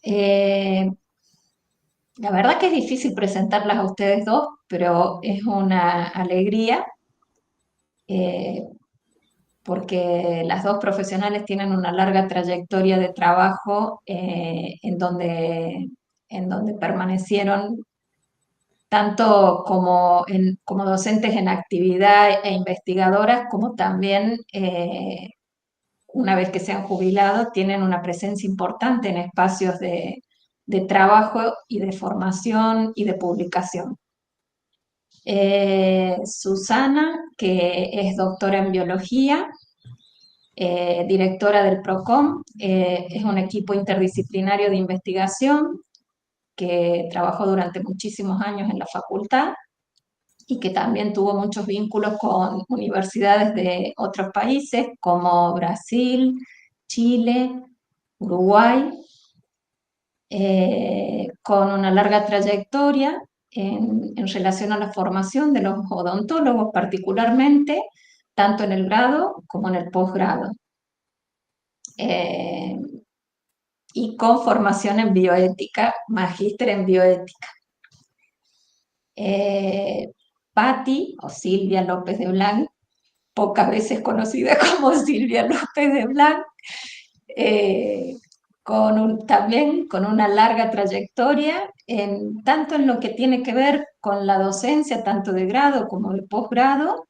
Eh, la verdad que es difícil presentarlas a ustedes dos, pero es una alegría eh, porque las dos profesionales tienen una larga trayectoria de trabajo en donde permanecieron tanto como docentes en actividad e investigadoras, como también una vez que se han jubilado, tienen una presencia importante en espacios de trabajo y de formación y de publicación. Susana, que es doctora en biología, directora del PROCOM, es un equipo interdisciplinario de investigación que trabajó durante muchísimos años en la facultad y que también tuvo muchos vínculos con universidades de otros países como Brasil, Chile, Uruguay, con una larga trayectoria en relación a la formación de los odontólogos particularmente, tanto en el grado como en el posgrado, eh, y con formación en bioética, magíster en bioética. Eh, Patti, o Silvia López de Blanc, pocas veces conocida como Silvia López de Blanc, eh, también con una larga trayectoria, tanto en lo que tiene que ver con la docencia, tanto de grado como de posgrado,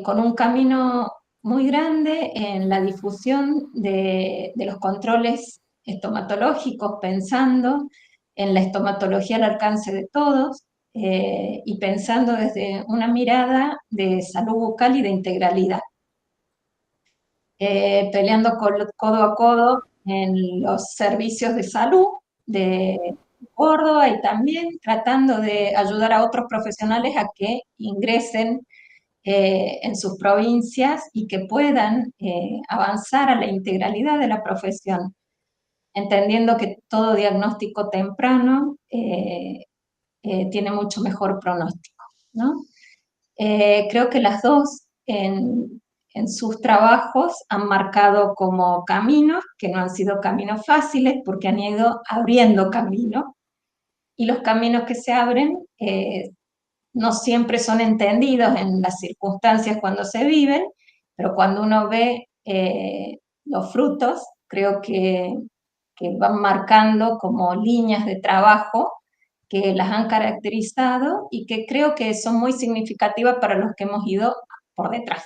con un camino muy grande en la difusión de los controles estomatológicos, pensando en la estomatología al alcance de todos, y pensando desde una mirada de salud bucal y de integralidad, peleando codo a codo en los servicios de salud de Córdoba y también tratando de ayudar a otros profesionales a que ingresen en sus provincias y que puedan avanzar a la integralidad de la profesión, entendiendo que todo diagnóstico temprano tiene mucho mejor pronóstico, ¿no? Creo que las dos en sus trabajos han marcado como caminos, que no han sido caminos fáciles porque han ido abriendo caminos, y los caminos que se abren no siempre son entendidos en las circunstancias cuando se viven, pero cuando uno ve los frutos, creo que van marcando como líneas de trabajo que las han caracterizado y que creo que son muy significativas para los que hemos ido por detrás.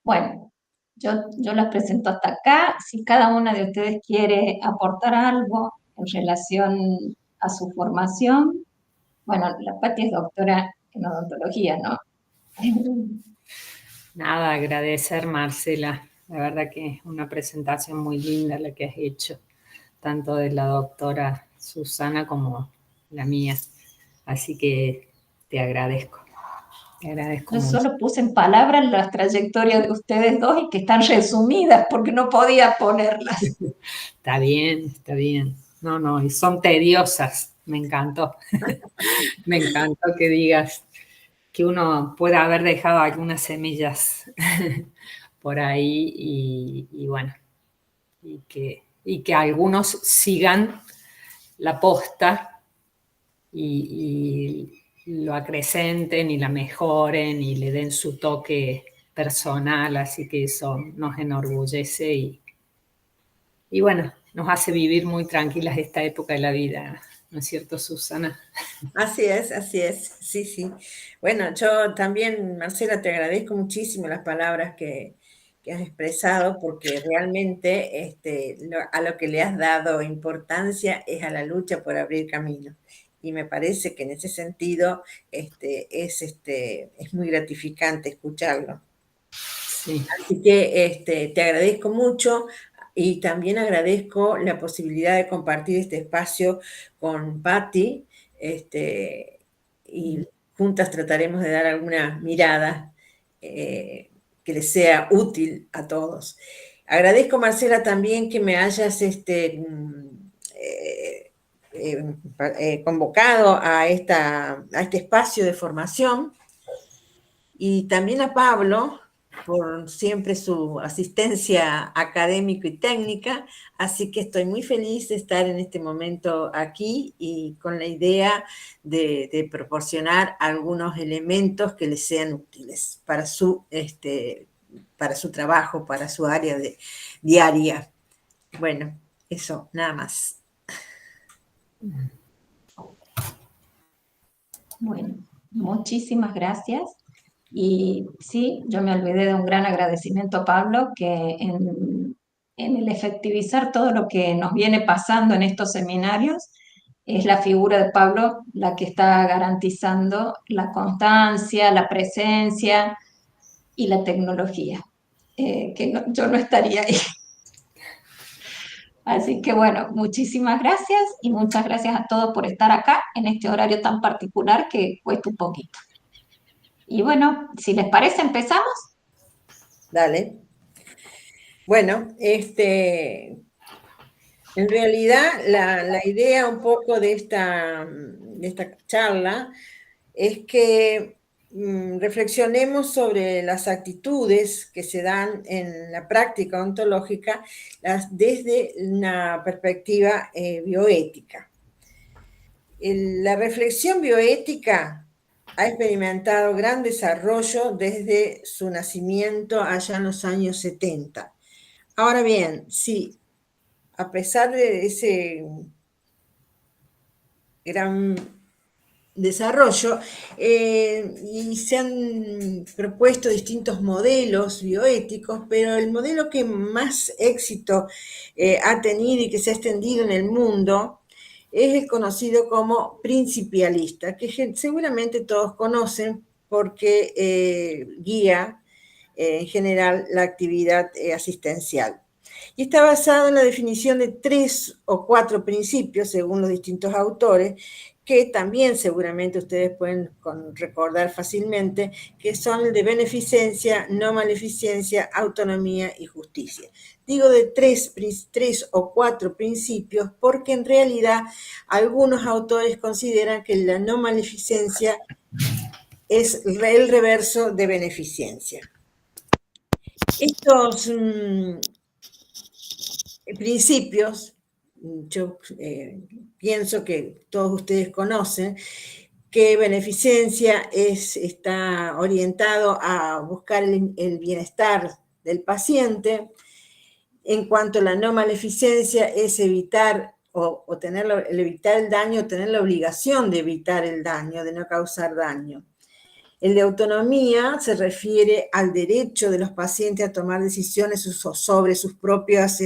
Bueno, yo las presento hasta acá. Si cada una de ustedes quiere aportar algo en relación a su formación, bueno, la Pati es doctora en odontología, ¿no? Nada, agradecer, Marcela. La verdad que es una presentación muy linda la que has hecho, tanto de la doctora Susana como la mía. Así que te agradezco Yo mucho. solo puse en palabras las trayectorias de ustedes dos y que están resumidas porque no podía ponerlas. Está bien, está bien. No, no, y son tediosas. Me encantó. Me encantó que digas que uno pueda haber dejado algunas semillas por ahí y bueno, y que algunos sigan la posta y lo acrecenten y la mejoren y le den su toque personal, así que eso nos enorgullece y bueno, nos hace vivir muy tranquilas esta época de la vida, ¿no es cierto, Susana? Así es, sí, sí. Bueno, yo también, Marcela, te agradezco muchísimo las palabras que has expresado, porque realmente a lo que le has dado importancia es a la lucha por abrir camino. Y me parece que en ese sentido es muy gratificante escucharlo. Sí. Así que te agradezco mucho y también agradezco la posibilidad de compartir este espacio con Patti, y juntas trataremos de dar alguna mirada que les sea útil a todos. Agradezco, Marcela, también que me hayas convocado a este espacio de formación, y también a Pablo, por siempre su asistencia académica y técnica, así que estoy muy feliz de estar en este momento aquí y con la idea de proporcionar algunos elementos que les sean útiles para su trabajo, para su área diaria. Bueno, eso, nada más. Bueno, muchísimas gracias. Y sí, yo me olvidé de un gran agradecimiento a Pablo, que en el efectivizar todo lo que nos viene pasando en estos seminarios, es la figura de Pablo la que está garantizando la constancia, la presencia y la tecnología, yo no estaría ahí. Así que bueno, muchísimas gracias y muchas gracias a todos por estar acá en este horario tan particular que cuesta un poquito. Y bueno, si les parece, empezamos. Dale. Bueno, en realidad la idea un poco de esta charla es que reflexionemos sobre las actitudes que se dan en la práctica ontológica desde una perspectiva bioética. La reflexión bioética ha experimentado gran desarrollo desde su nacimiento allá en los años 70. Ahora bien, sí, a pesar de ese gran desarrollo, y se han propuesto distintos modelos bioéticos, pero el modelo que más éxito ha tenido y que se ha extendido en el mundo es el conocido como principialista, que seguramente todos conocen porque guía en general la actividad asistencial. Y está basado en la definición de 3 o 4 principios, según los distintos autores, que también seguramente ustedes pueden recordar fácilmente, que son el de beneficencia, no maleficencia, autonomía y justicia. Digo de 3 o 4 principios porque en realidad algunos autores consideran que la no maleficencia es el reverso de beneficencia. Estos principios, yo pienso que todos ustedes conocen, que beneficencia está orientado a buscar el bienestar del paciente. En cuanto a la no maleficencia, es evitar evitar el daño, tener la obligación de evitar el daño, de no causar daño. El de autonomía se refiere al derecho de los pacientes a tomar decisiones sobre sus propios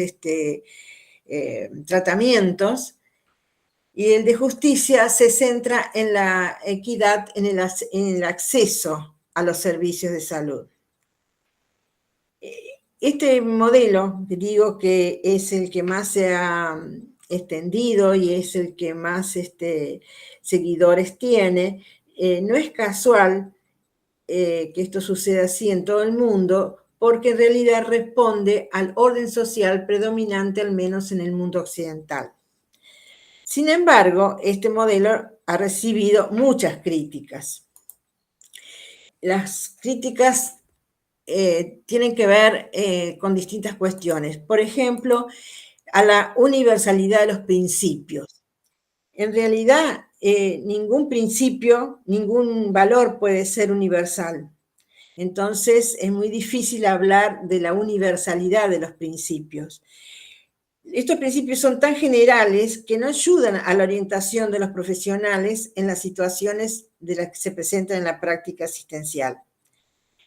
tratamientos. Y el de justicia se centra en la equidad, en el acceso a los servicios de salud. Este modelo, digo que es el que más se ha extendido y es el que más seguidores tiene, no es casual que esto suceda así en todo el mundo, porque en realidad responde al orden social predominante, al menos en el mundo occidental. Sin embargo, este modelo ha recibido muchas críticas. Las críticas tienen que ver con distintas cuestiones. Por ejemplo, a la universalidad de los principios. En realidad, ningún principio, ningún valor puede ser universal. Entonces, es muy difícil hablar de la universalidad de los principios. Estos principios son tan generales que no ayudan a la orientación de los profesionales en las situaciones de las que se presentan en la práctica asistencial.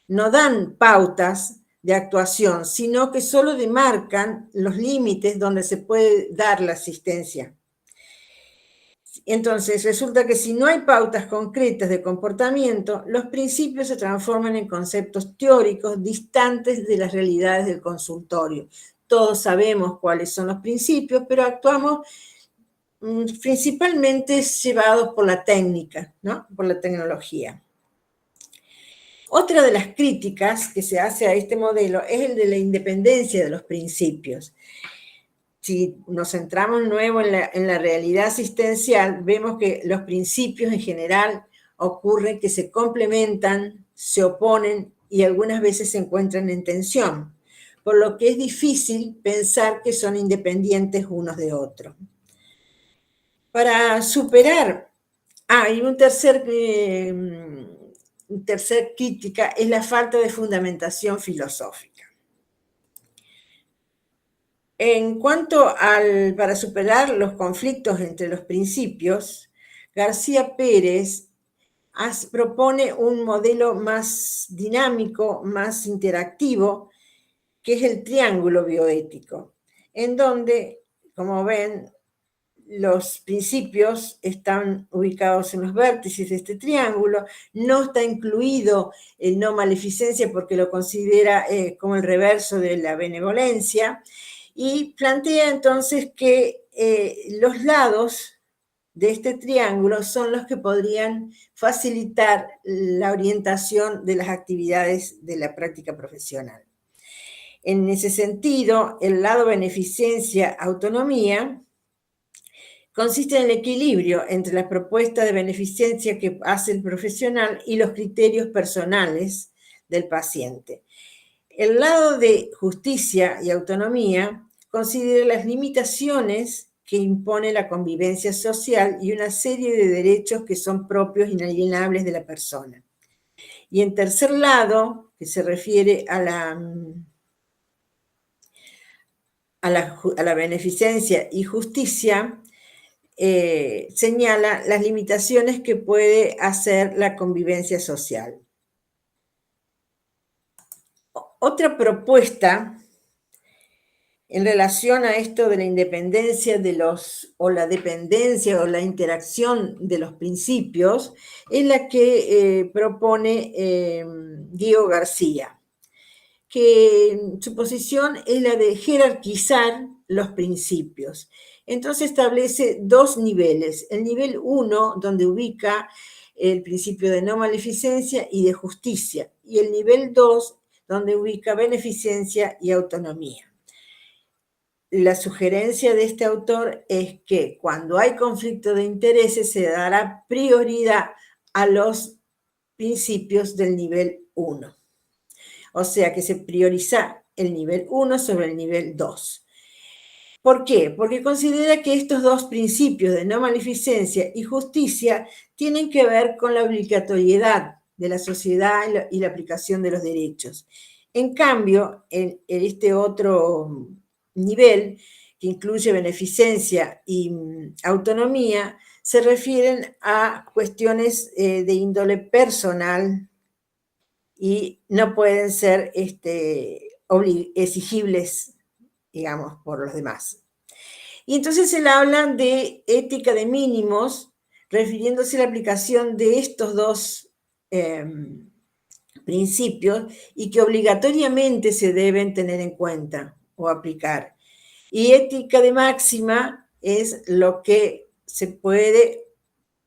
No dan pautas de actuación, sino que solo demarcan los límites donde se puede dar la asistencia. Entonces, resulta que si no hay pautas concretas de comportamiento, los principios se transforman en conceptos teóricos distantes de las realidades del consultorio. Todos sabemos cuáles son los principios, pero actuamos principalmente llevados por la técnica, ¿no? Por la tecnología. Otra de las críticas que se hace a este modelo es el de la independencia de los principios. Si nos centramos nuevo en la realidad asistencial, vemos que los principios en general ocurren que se complementan, se oponen y algunas veces se encuentran en tensión, por lo que es difícil pensar que son independientes unos de otros. Para superar, y un tercer crítica es la falta de fundamentación filosófica. En cuanto para superar los conflictos entre los principios, García Pérez propone un modelo más dinámico, más interactivo, que es el triángulo bioético, en donde, como ven, los principios están ubicados en los vértices de este triángulo, no está incluido el no maleficencia porque lo considera como el reverso de la benevolencia, y plantea entonces que los lados de este triángulo son los que podrían facilitar la orientación de las actividades de la práctica profesional. En ese sentido, el lado beneficencia-autonomía consiste en el equilibrio entre la propuesta de beneficencia que hace el profesional y los criterios personales del paciente. El lado de justicia y autonomía considera las limitaciones que impone la convivencia social y una serie de derechos que son propios e inalienables de la persona. Y en tercer lado, que se refiere a la beneficencia y justicia, señala las limitaciones que puede hacer la convivencia social. Otra propuesta en relación a esto de la independencia o la dependencia o la interacción de los principios es la que propone Diego García, que su posición es la de jerarquizar los principios. Entonces establece dos niveles. El nivel 1, donde ubica el principio de no maleficencia y de justicia, y el nivel 2, donde ubica beneficencia y autonomía. La sugerencia de este autor es que cuando hay conflicto de intereses se dará prioridad a los principios del nivel 1. O sea que se prioriza el nivel 1 sobre el nivel 2. ¿Por qué? Porque considera que estos dos principios de no maleficencia y justicia tienen que ver con la obligatoriedad de la sociedad y la aplicación de los derechos. En cambio, en este otro nivel, que incluye beneficencia y autonomía, se refieren a cuestiones de índole personal y no pueden ser exigibles, digamos, por los demás. Y entonces él habla de ética de mínimos, refiriéndose a la aplicación de estos dos principios y que obligatoriamente se deben tener en cuenta o aplicar. Y ética de máxima es lo que se puede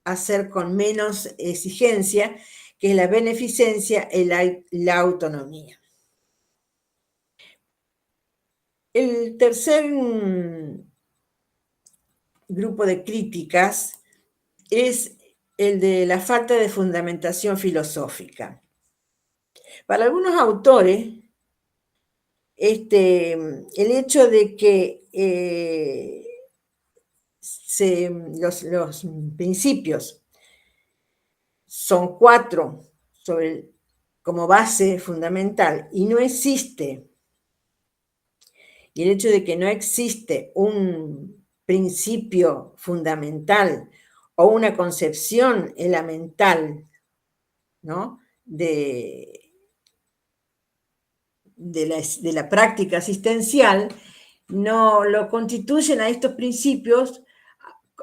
hacer con menos exigencia, que es la beneficencia y la autonomía. El tercer grupo de críticas es el de la falta de fundamentación filosófica. Para algunos autores, el hecho de que los principios son 4 como base fundamental y no existe, y el hecho de que no existe un principio fundamental o una concepción elemental, ¿no?, de la práctica asistencial, no lo constituyen a estos principios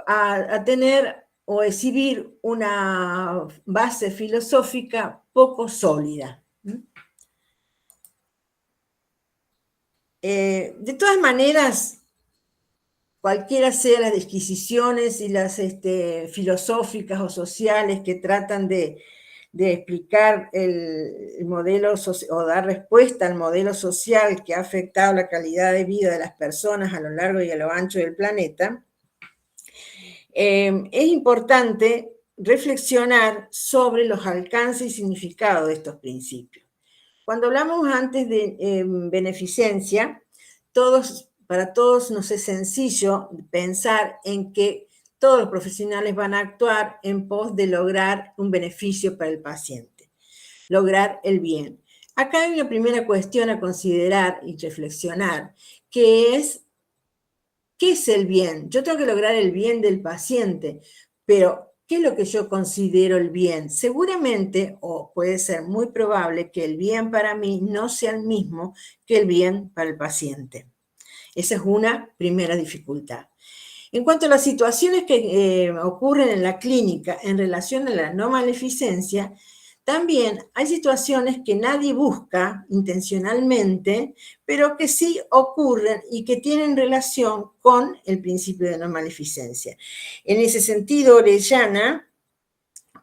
a tener o exhibir una base filosófica poco sólida. De todas maneras, cualquiera sean las disquisiciones y las filosóficas o sociales que tratan de explicar el modelo o dar respuesta al modelo social que ha afectado la calidad de vida de las personas a lo largo y a lo ancho del planeta, es importante reflexionar sobre los alcances y significado de estos principios. Cuando hablamos antes de beneficencia, para todos nos es sencillo pensar en que todos los profesionales van a actuar en pos de lograr un beneficio para el paciente, lograr el bien. Acá hay una primera cuestión a considerar y reflexionar, que es, ¿qué es el bien? Yo tengo que lograr el bien del paciente, pero ¿qué es lo que yo considero el bien? Seguramente, o puede ser muy probable, que el bien para mí no sea el mismo que el bien para el paciente. Esa es una primera dificultad. En cuanto a las situaciones que ocurren en la clínica en relación a la no maleficencia, también hay situaciones que nadie busca intencionalmente, pero que sí ocurren y que tienen relación con el principio de no maleficencia. En ese sentido, Orellana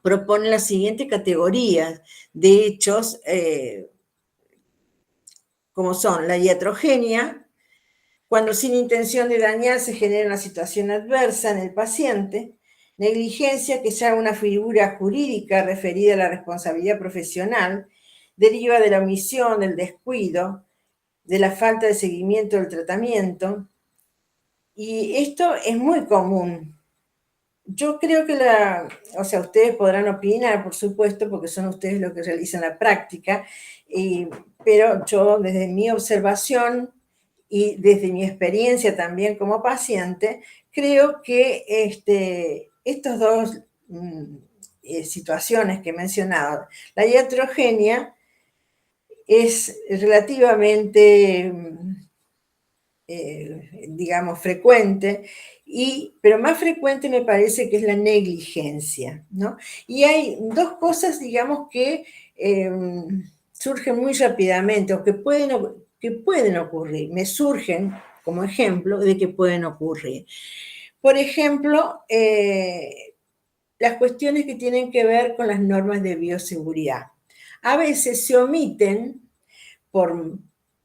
propone la siguiente categoría de hechos, como son la iatrogenia, cuando sin intención de dañar se genera una situación adversa en el paciente; negligencia, que ya una figura jurídica referida a la responsabilidad profesional, deriva de la omisión, del descuido, de la falta de seguimiento del tratamiento. Y esto es muy común. Yo creo que ustedes podrán opinar, por supuesto, porque son ustedes los que realizan la práctica, pero yo desde mi observación y desde mi experiencia también como paciente, creo que estas dos situaciones que he mencionado, la iatrogenia es relativamente, digamos, frecuente, pero más frecuente me parece que es la negligencia, ¿no? Y hay dos cosas, digamos, que surgen muy rápidamente o que pueden ocurrir, me surgen como ejemplo de que pueden ocurrir. Por ejemplo, las cuestiones que tienen que ver con las normas de bioseguridad. A veces se omiten por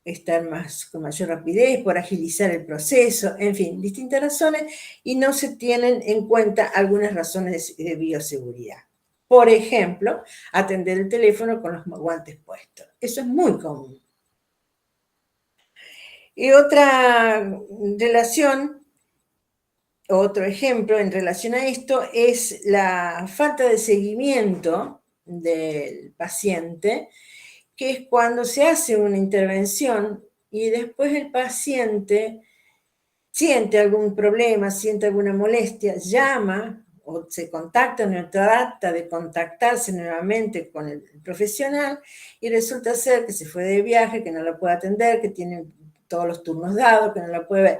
estar con mayor rapidez, por agilizar el proceso, en fin, distintas razones, y no se tienen en cuenta algunas razones de bioseguridad. Por ejemplo, atender el teléfono con los guantes puestos. Eso es muy común. Y otra relación, otro ejemplo en relación a esto es la falta de seguimiento del paciente, que es cuando se hace una intervención y después el paciente siente algún problema, siente alguna molestia, llama o se contacta o trata de contactarse nuevamente con el profesional y resulta ser que se fue de viaje, que no lo puede atender, que tiene todos los turnos dados, que no lo puede ver.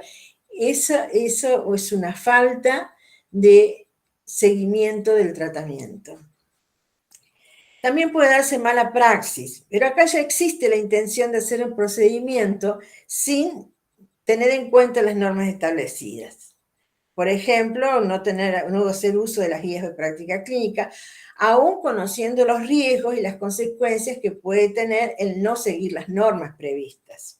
Eso es una falta de seguimiento del tratamiento. También puede darse mala praxis, pero acá ya existe la intención de hacer un procedimiento sin tener en cuenta las normas establecidas. Por ejemplo, no hacer uso de las guías de práctica clínica, aún conociendo los riesgos y las consecuencias que puede tener el no seguir las normas previstas.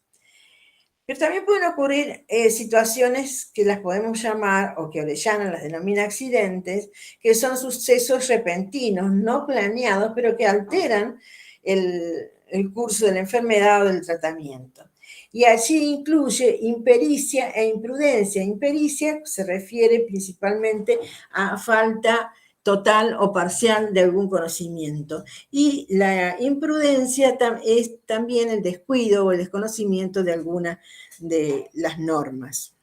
Pero también pueden ocurrir situaciones que las podemos llamar, o que Orellana las denomina accidentes, que son sucesos repentinos, no planeados, pero que alteran el curso de la enfermedad o del tratamiento. Y allí incluye impericia e imprudencia. Impericia se refiere principalmente a falta total o parcial de algún conocimiento. Y la imprudencia es también el descuido o el desconocimiento de alguna de las normas.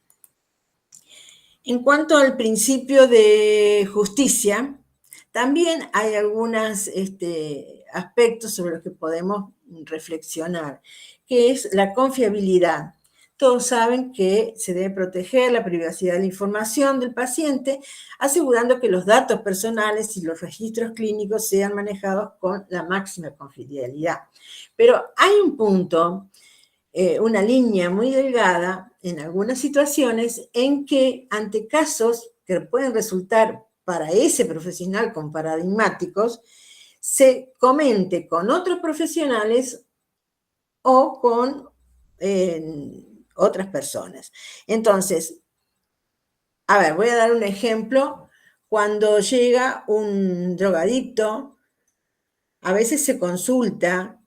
En cuanto al principio de justicia, también hay algunos aspectos sobre los que podemos reflexionar, que es la confiabilidad. Todos saben que se debe proteger la privacidad de la información del paciente, asegurando que los datos personales y los registros clínicos sean manejados con la máxima confidencialidad. Pero hay un punto, una línea muy delgada en algunas situaciones en que ante casos que pueden resultar para ese profesional con paradigmáticos, se comente con otros profesionales o con otras personas. Entonces, a ver, voy a dar un ejemplo. Cuando llega un drogadicto, a veces se consulta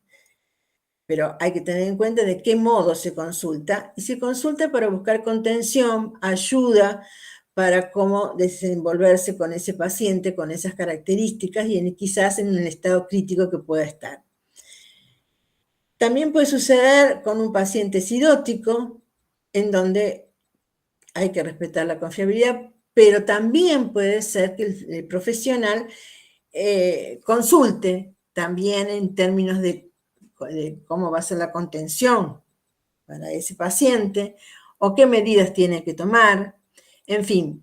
pero hay que tener en cuenta de qué modo se consulta, y se consulta para buscar contención, ayuda para cómo desenvolverse con ese paciente, con esas características y quizás en el estado crítico que pueda estar. También puede suceder con un paciente sidótico, en donde hay que respetar la confiabilidad, pero también puede ser que el profesional consulte también en términos de cómo va a ser la contención para ese paciente o qué medidas tiene que tomar. En fin,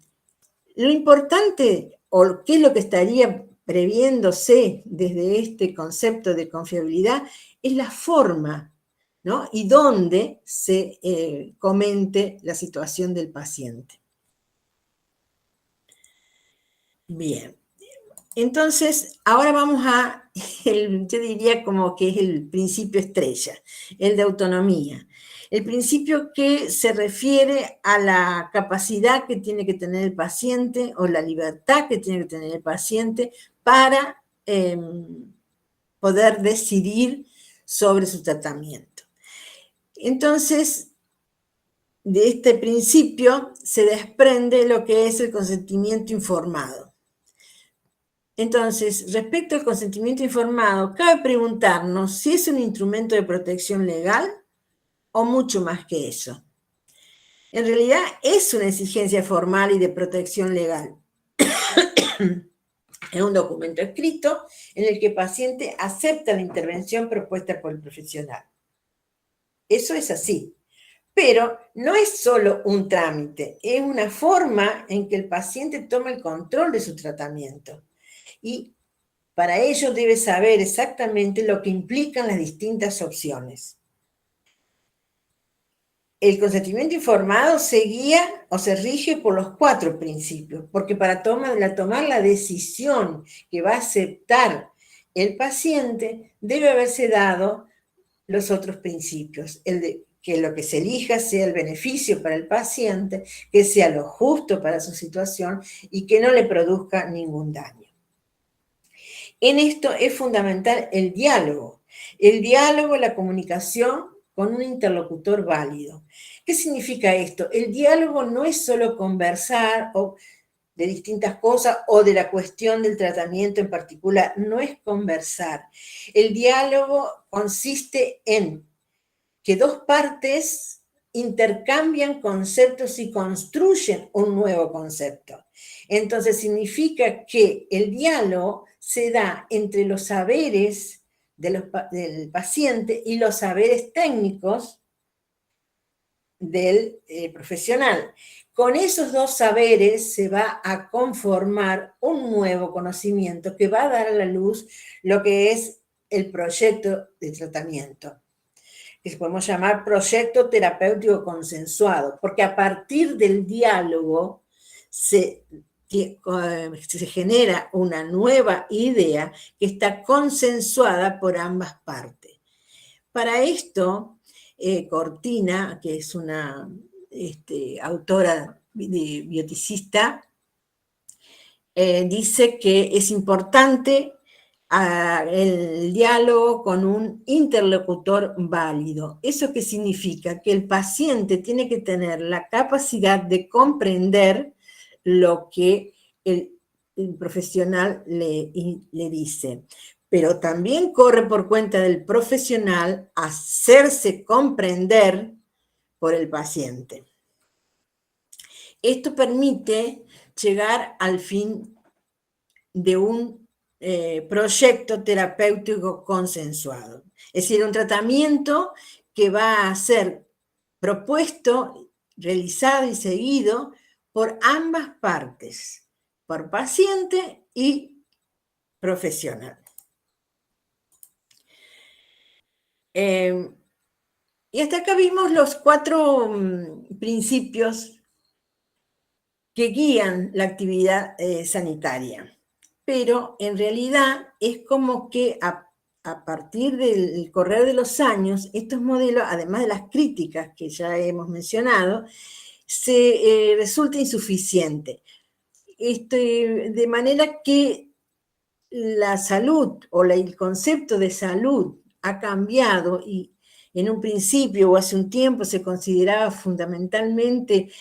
lo importante o qué es lo que estaría previéndose desde este concepto de confiabilidad es la forma, ¿no? Y dónde se comente la situación del paciente. Bien. Entonces, ahora vamos a, yo diría como que es el principio estrella, el de autonomía. El principio que se refiere a la capacidad que tiene que tener el paciente o la libertad que tiene que tener el paciente para poder decidir sobre su tratamiento. Entonces, de este principio se desprende lo que es el consentimiento informado. Entonces, respecto al consentimiento informado, cabe preguntarnos si es un instrumento de protección legal o mucho más que eso. En realidad es una exigencia formal y de protección legal. Es un documento escrito en el que el paciente acepta la intervención propuesta por el profesional. Eso es así. Pero no es solo un trámite, es una forma en que el paciente toma el control de su tratamiento. Y para ello debe saber exactamente lo que implican las distintas opciones. El consentimiento informado se guía o se rige por los 4 principios, porque para tomar la decisión que va a aceptar el paciente, debe haberse dado los otros principios, el de que lo que se elija sea el beneficio para el paciente, que sea lo justo para su situación y que no le produzca ningún daño. En esto es fundamental el diálogo, la comunicación con un interlocutor válido. ¿Qué significa esto? El diálogo no es solo conversar de distintas cosas o de la cuestión del tratamiento en particular, no es conversar. El diálogo consiste en que 2 partes intercambian conceptos y construyen un nuevo concepto. Entonces significa que el diálogo se da entre los saberes del paciente y los saberes técnicos del profesional. Con esos 2 saberes se va a conformar un nuevo conocimiento que va a dar a la luz lo que es el proyecto de tratamiento, que podemos llamar proyecto terapéutico consensuado, porque a partir del diálogo se genera una nueva idea que está consensuada por ambas partes. Para esto, Cortina, que es una autora bioticista, dice que es importante el diálogo con un interlocutor válido. ¿Eso qué significa? Que el paciente tiene que tener la capacidad de comprender lo que el profesional le dice, pero también corre por cuenta del profesional hacerse comprender por el paciente. Esto permite llegar al fin de un proyecto terapéutico consensuado. Es decir, un tratamiento que va a ser propuesto, realizado y seguido por ambas partes, por paciente y profesional. Y hasta acá vimos los 4 principios que guían la actividad sanitaria. Pero en realidad es como que a partir del correr de los años, estos modelos, además de las críticas que ya hemos mencionado, se resulta insuficiente. De manera que la salud o el concepto de salud ha cambiado y en un principio o hace un tiempo se consideraba fundamentalmente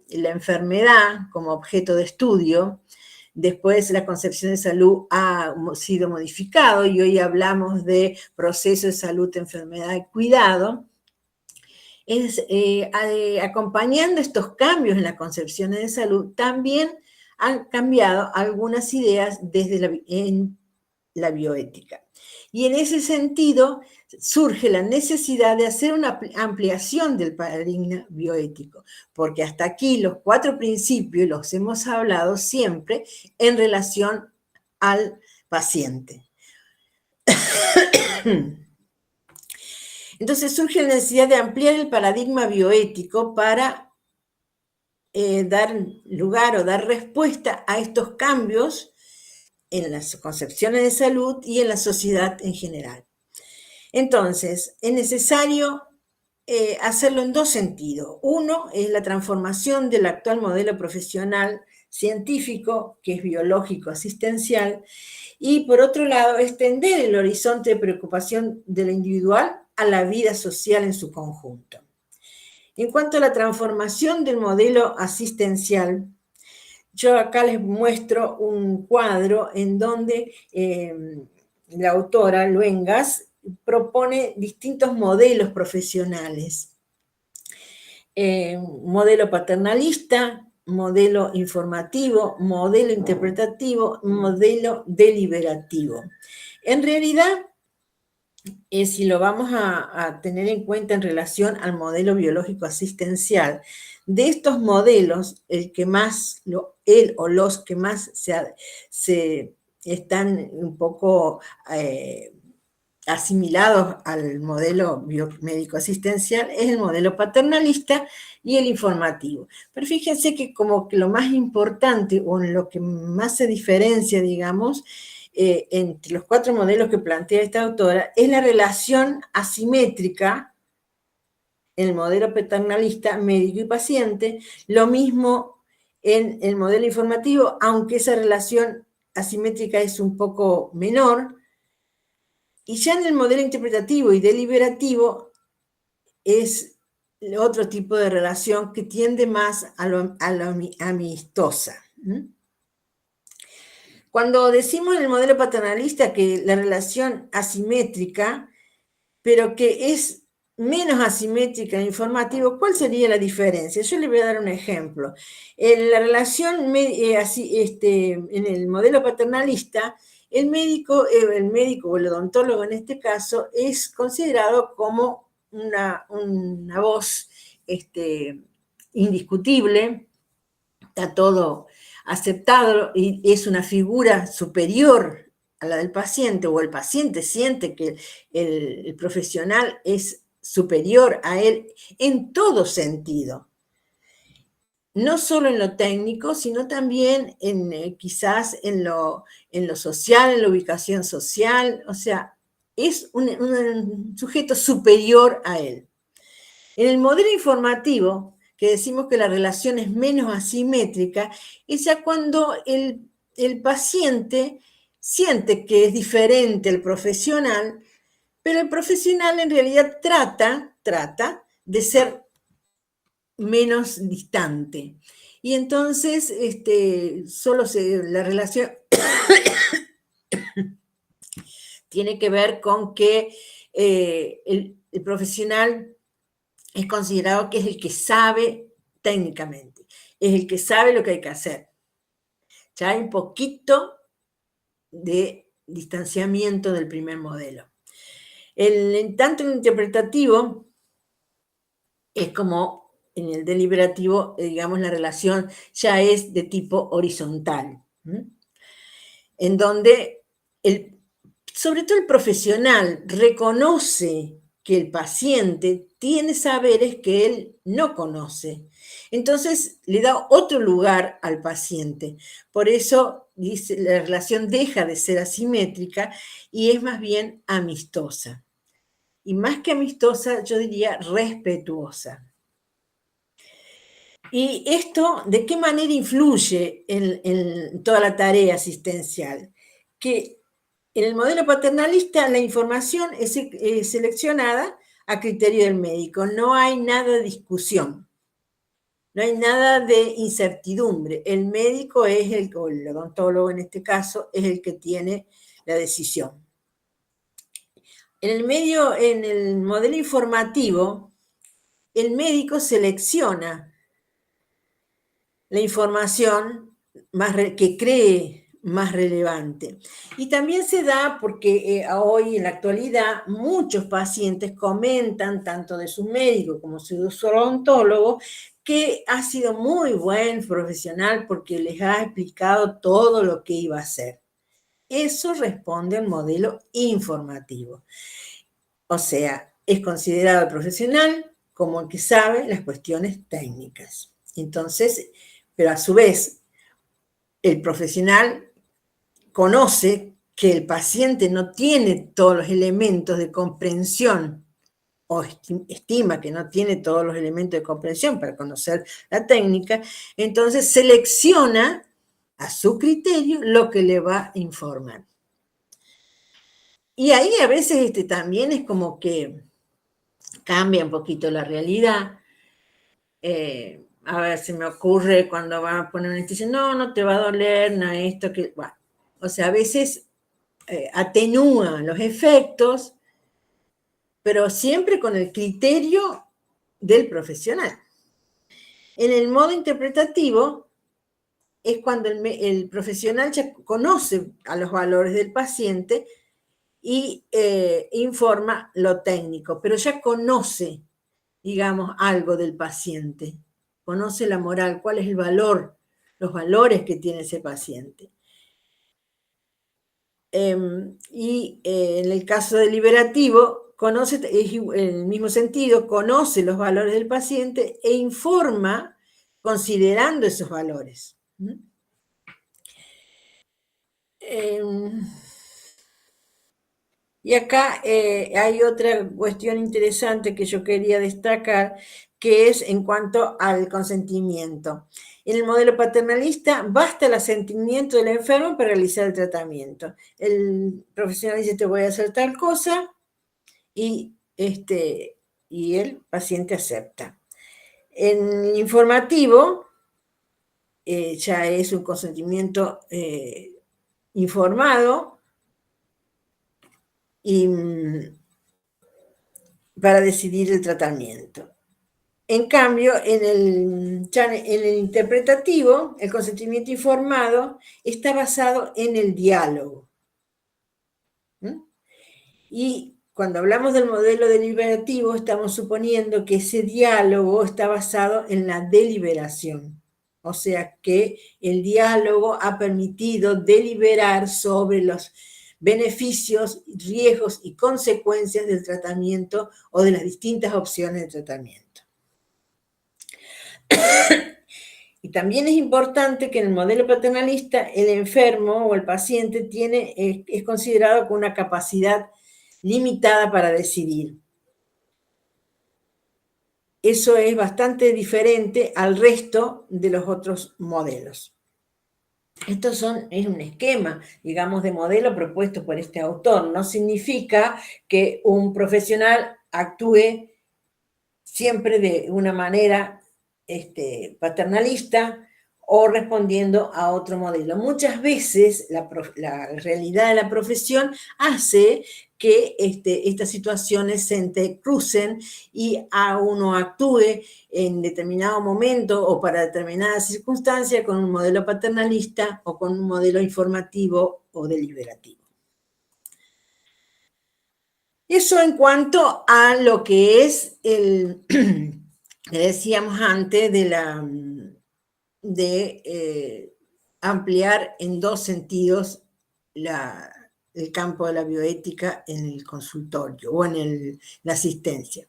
la enfermedad como objeto de estudio. Después la concepción de salud ha sido modificado y hoy hablamos de proceso de salud, enfermedad y cuidado. Acompañando estos cambios en las concepciones de salud, también han cambiado algunas ideas en la bioética. Y en ese sentido surge la necesidad de hacer una ampliación del paradigma bioético, porque hasta aquí los 4 principios los hemos hablado siempre en relación al paciente. Entonces surge la necesidad de ampliar el paradigma bioético para dar lugar o dar respuesta a estos cambios en las concepciones de salud y en la sociedad en general. Entonces, es necesario hacerlo en 2 sentidos. Uno es la transformación del actual modelo profesional científico, que es biológico asistencial, y por otro lado, extender el horizonte de preocupación de lo individual a la vida social en su conjunto. En cuanto a la transformación del modelo asistencial, yo acá les muestro un cuadro en donde la autora Luengas propone distintos modelos profesionales. Modelo paternalista, modelo informativo, modelo interpretativo, modelo deliberativo. En realidad, si lo vamos a tener en cuenta en relación al modelo biológico asistencial, de estos modelos, él o los que más se están un poco asimilados al modelo biomédico asistencial es el modelo paternalista y el informativo. Pero fíjense que como que lo más importante o en lo que más se diferencia, digamos, entre los 4 modelos que plantea esta autora es la relación asimétrica en el modelo paternalista médico y paciente, lo mismo en el modelo informativo, aunque esa relación asimétrica es un poco menor, y ya en el modelo interpretativo y deliberativo es otro tipo de relación que tiende más a lo amistosa. Cuando decimos en el modelo paternalista que la relación asimétrica, pero que es menos asimétrica en el informativo, ¿cuál sería la diferencia? Yo le voy a dar un ejemplo. En la relación, en el modelo paternalista, el médico o el odontólogo en este caso es considerado como una voz indiscutible, está todo aceptado y es una figura superior a la del paciente, o el paciente siente que el profesional es superior a él en todo sentido. No solo en lo técnico, sino también quizás en lo social, en la ubicación social, o sea, es un sujeto superior a él. En el modelo informativo, que decimos que la relación es menos asimétrica, es ya cuando el paciente siente que es diferente al profesional, pero el profesional en realidad trata de ser menos distante. Y entonces la relación tiene que ver con que el profesional es considerado que es el que sabe técnicamente, es el que sabe lo que hay que hacer. Ya hay un poquito de distanciamiento del primer modelo. En tanto en el interpretativo, es como en el deliberativo, digamos, la relación ya es de tipo horizontal, en donde sobre todo el profesional reconoce que el paciente tiene saberes que él no conoce. Entonces le da otro lugar al paciente. Por eso dice, la relación deja de ser asimétrica y es más bien amistosa. Y más que amistosa, yo diría respetuosa. ¿Y esto de qué manera influye en toda la tarea asistencial? Que En el modelo paternalista, la información es seleccionada a criterio del médico. No hay nada de discusión. No hay nada de incertidumbre. El médico es o el odontólogo en este caso, es el que tiene la decisión. En el modelo informativo, el médico selecciona la información que cree más relevante. Y también se da porque hoy en la actualidad muchos pacientes comentan tanto de su médico como de su odontólogo que ha sido muy buen profesional porque les ha explicado todo lo que iba a hacer. Eso responde al modelo informativo. O sea, es considerado profesional como el que sabe las cuestiones técnicas. Entonces, pero a su vez, el profesional conoce que el paciente no tiene todos los elementos de comprensión o estima que no tiene todos los elementos de comprensión para conocer la técnica, entonces selecciona a su criterio lo que le va a informar. Y ahí a veces también es como que cambia un poquito la realidad. A ver, se me ocurre cuando van a poner una anestesia, no te va a doler, no esto, que, bueno. O sea, a veces atenúa los efectos, pero siempre con el criterio del profesional. En el modo interpretativo es cuando el profesional ya conoce a los valores del paciente y informa lo técnico, pero ya conoce, digamos, algo del paciente, conoce la moral, cuál es el valor, los valores que tiene ese paciente. Y en el caso deliberativo, conoce, en el mismo sentido, conoce los valores del paciente e informa considerando esos valores. Y acá hay otra cuestión interesante que yo quería destacar, que es en cuanto al consentimiento. En el modelo paternalista, basta el asentimiento del enfermo para realizar el tratamiento. El profesional dice, te voy a hacer tal cosa, y el paciente acepta. En el informativo, ya es un consentimiento informado, y para decidir el tratamiento. En cambio, en el interpretativo, el consentimiento informado está basado en el diálogo. Y cuando hablamos del modelo deliberativo, estamos suponiendo que ese diálogo está basado en la deliberación. O sea que el diálogo ha permitido deliberar sobre los beneficios, riesgos y consecuencias del tratamiento o de las distintas opciones de tratamiento. Y también es importante que en el modelo paternalista el enfermo o el paciente es considerado con una capacidad limitada para decidir. Eso es bastante diferente al resto de los otros modelos. Es un esquema, digamos, de modelo propuesto por este autor. No significa que un profesional actúe siempre de una manera paternalista o respondiendo a otro modelo. Muchas veces la realidad de la profesión hace que estas situaciones se entrecrucen y a uno actúe en determinado momento o para determinada circunstancia con un modelo paternalista o con un modelo informativo o deliberativo. Eso en cuanto a lo que es que decíamos antes de ampliar en dos sentidos el campo de la bioética en el consultorio o en la asistencia.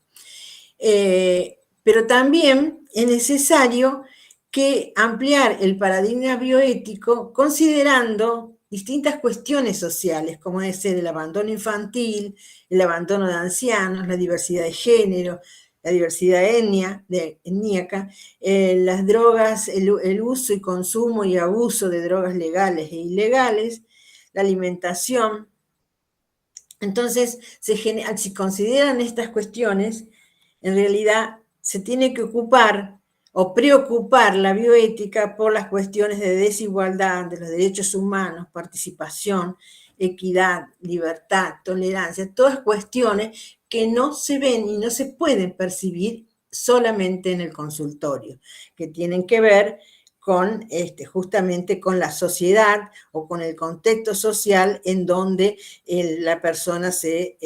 Pero también es necesario que ampliar el paradigma bioético considerando distintas cuestiones sociales, como es el abandono infantil, el abandono de ancianos, la diversidad de género, la diversidad etníaca, las drogas, el uso y consumo y abuso de drogas legales e ilegales, la alimentación, Entonces, si consideran estas cuestiones, en realidad se tiene que ocupar o preocupar la bioética por las cuestiones de desigualdad, de los derechos humanos, participación, equidad, libertad, tolerancia, todas cuestiones que no se ven y no se pueden percibir solamente en el consultorio, que tienen que ver con justamente con la sociedad o con el contexto social en donde la persona se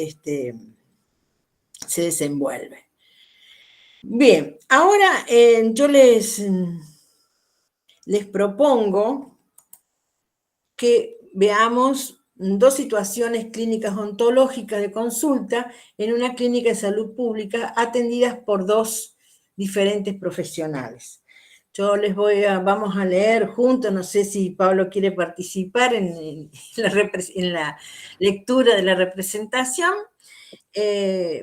desenvuelve. Bien, ahora yo les propongo que veamos dos situaciones clínicas ontológicas de consulta en una clínica de salud pública atendidas por dos diferentes profesionales. Yo vamos a leer juntos, no sé si Pablo quiere participar en la lectura de la representación.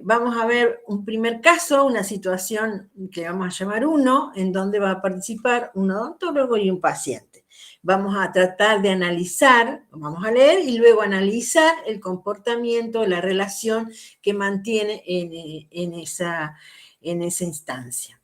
Vamos a ver un primer caso, una situación que vamos a llamar 1, en donde va a participar un odontólogo y un paciente. Vamos a tratar de analizar, vamos a leer y luego analizar el comportamiento, la relación que mantiene en esa instancia.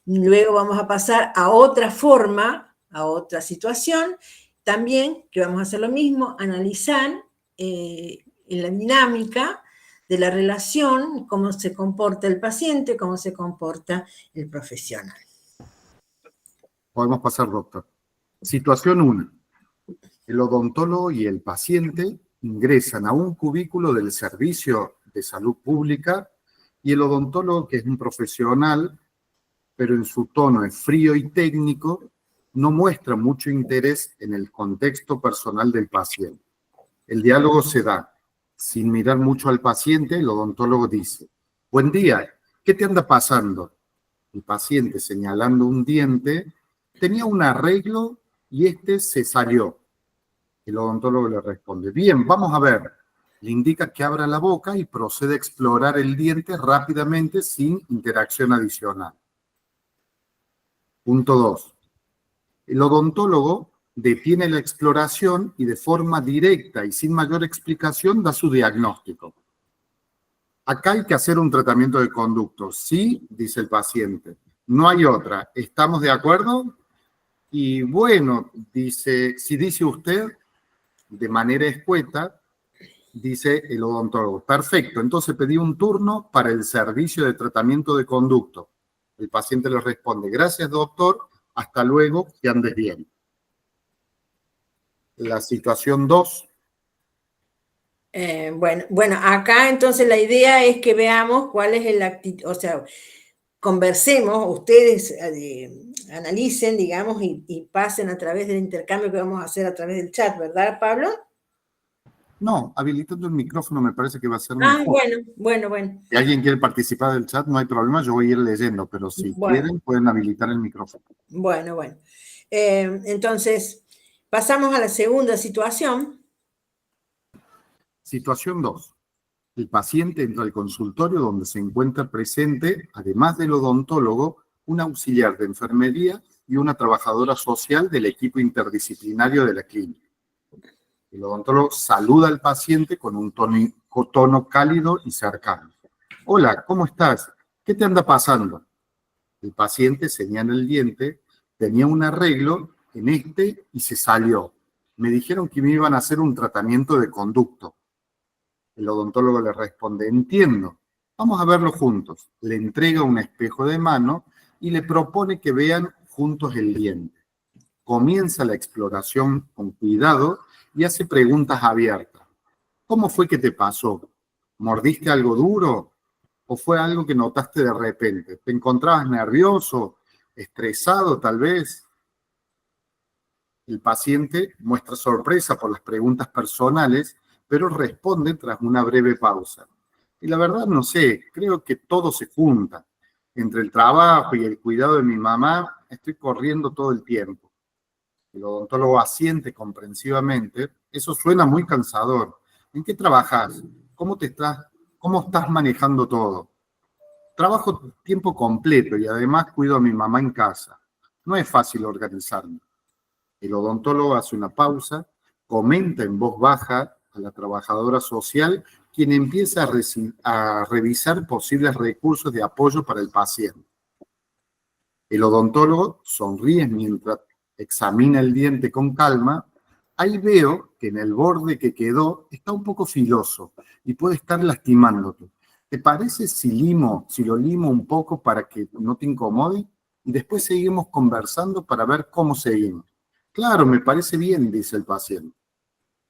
Luego vamos a pasar a otra forma, a otra situación, también que vamos a hacer lo mismo, analizar en la dinámica de la relación, cómo se comporta el paciente, cómo se comporta el profesional. Podemos pasar, doctor. Situación 1. El odontólogo y el paciente ingresan a un cubículo del servicio de salud pública y el odontólogo, que es un profesional, pero en su tono es frío y técnico, no muestra mucho interés en el contexto personal del paciente. El diálogo se da. Sin mirar mucho al paciente, el odontólogo dice: buen día, ¿qué te anda pasando? El paciente, señalando un diente, tenía un arreglo y este se salió. El odontólogo le responde: bien, vamos a ver. Le indica que abra la boca y procede a explorar el diente rápidamente sin interacción adicional. Punto 2. El odontólogo detiene la exploración y de forma directa y sin mayor explicación da su diagnóstico. Acá hay que hacer un tratamiento de conducto. Sí, dice el paciente. No hay otra. ¿Estamos de acuerdo? Y bueno, dice, si dice usted, de manera escueta, dice el odontólogo. Perfecto, entonces pedí un turno para el servicio de tratamiento de conducto. El paciente le responde: gracias, doctor, hasta luego, que andes bien. La situación 2. Bueno, acá entonces la idea es que veamos cuál es el actitud, o sea, conversemos, ustedes analicen, digamos, y pasen a través del intercambio que vamos a hacer a través del chat, ¿verdad, Pablo? No, habilitando el micrófono me parece que va a ser mejor. Bueno. Si alguien quiere participar del chat, no hay problema, yo voy a ir leyendo, pero si quieren, pueden habilitar el micrófono. Bueno. Entonces, pasamos a la segunda situación. Situación 2. El paciente entra al consultorio donde se encuentra presente, además del odontólogo, un auxiliar de enfermería y una trabajadora social del equipo interdisciplinario de la clínica. El odontólogo saluda al paciente con un tono cálido y cercano. Hola, ¿cómo estás? ¿Qué te anda pasando? El paciente señala el diente, tenía un arreglo en y se salió. Me dijeron que me iban a hacer un tratamiento de conducto. El odontólogo le responde: entiendo, vamos a verlo juntos. Le entrega un espejo de mano y le propone que vean juntos el diente. Comienza la exploración con cuidado y hace preguntas abiertas. ¿Cómo fue que te pasó? ¿Mordiste algo duro? ¿O fue algo que notaste de repente? ¿Te encontrabas nervioso, estresado tal vez? El paciente muestra sorpresa por las preguntas personales, pero responde tras una breve pausa. Y la verdad no sé, creo que todo se junta. Entre el trabajo y el cuidado de mi mamá, estoy corriendo todo el tiempo. El odontólogo asiente comprensivamente. Eso suena muy cansador. ¿En qué trabajas? ¿Cómo estás manejando todo? Trabajo tiempo completo y además cuido a mi mamá en casa. No es fácil organizarme. El odontólogo hace una pausa, comenta en voz baja a la trabajadora social quien empieza a revisar posibles recursos de apoyo para el paciente. El odontólogo sonríe mientras examina el diente con calma. Ahí veo que en el borde que quedó está un poco filoso y puede estar lastimándote. ¿Te parece si lo limo un poco para que no te incomode? Y después seguimos conversando para ver cómo seguimos. Claro, me parece bien, dice el paciente.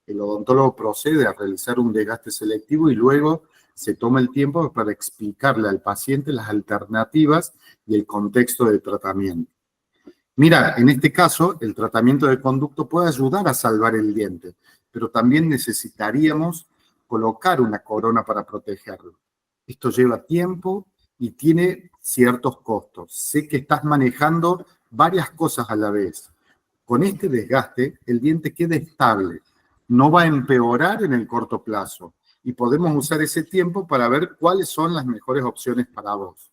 El odontólogo procede a realizar un desgaste selectivo y luego se toma el tiempo para explicarle al paciente las alternativas y el contexto del tratamiento. Mira, en este caso, el tratamiento de conducto puede ayudar a salvar el diente, pero también necesitaríamos colocar una corona para protegerlo. Esto lleva tiempo y tiene ciertos costos. Sé que estás manejando varias cosas a la vez. Con este desgaste, el diente queda estable, no va a empeorar en el corto plazo y podemos usar ese tiempo para ver cuáles son las mejores opciones para vos.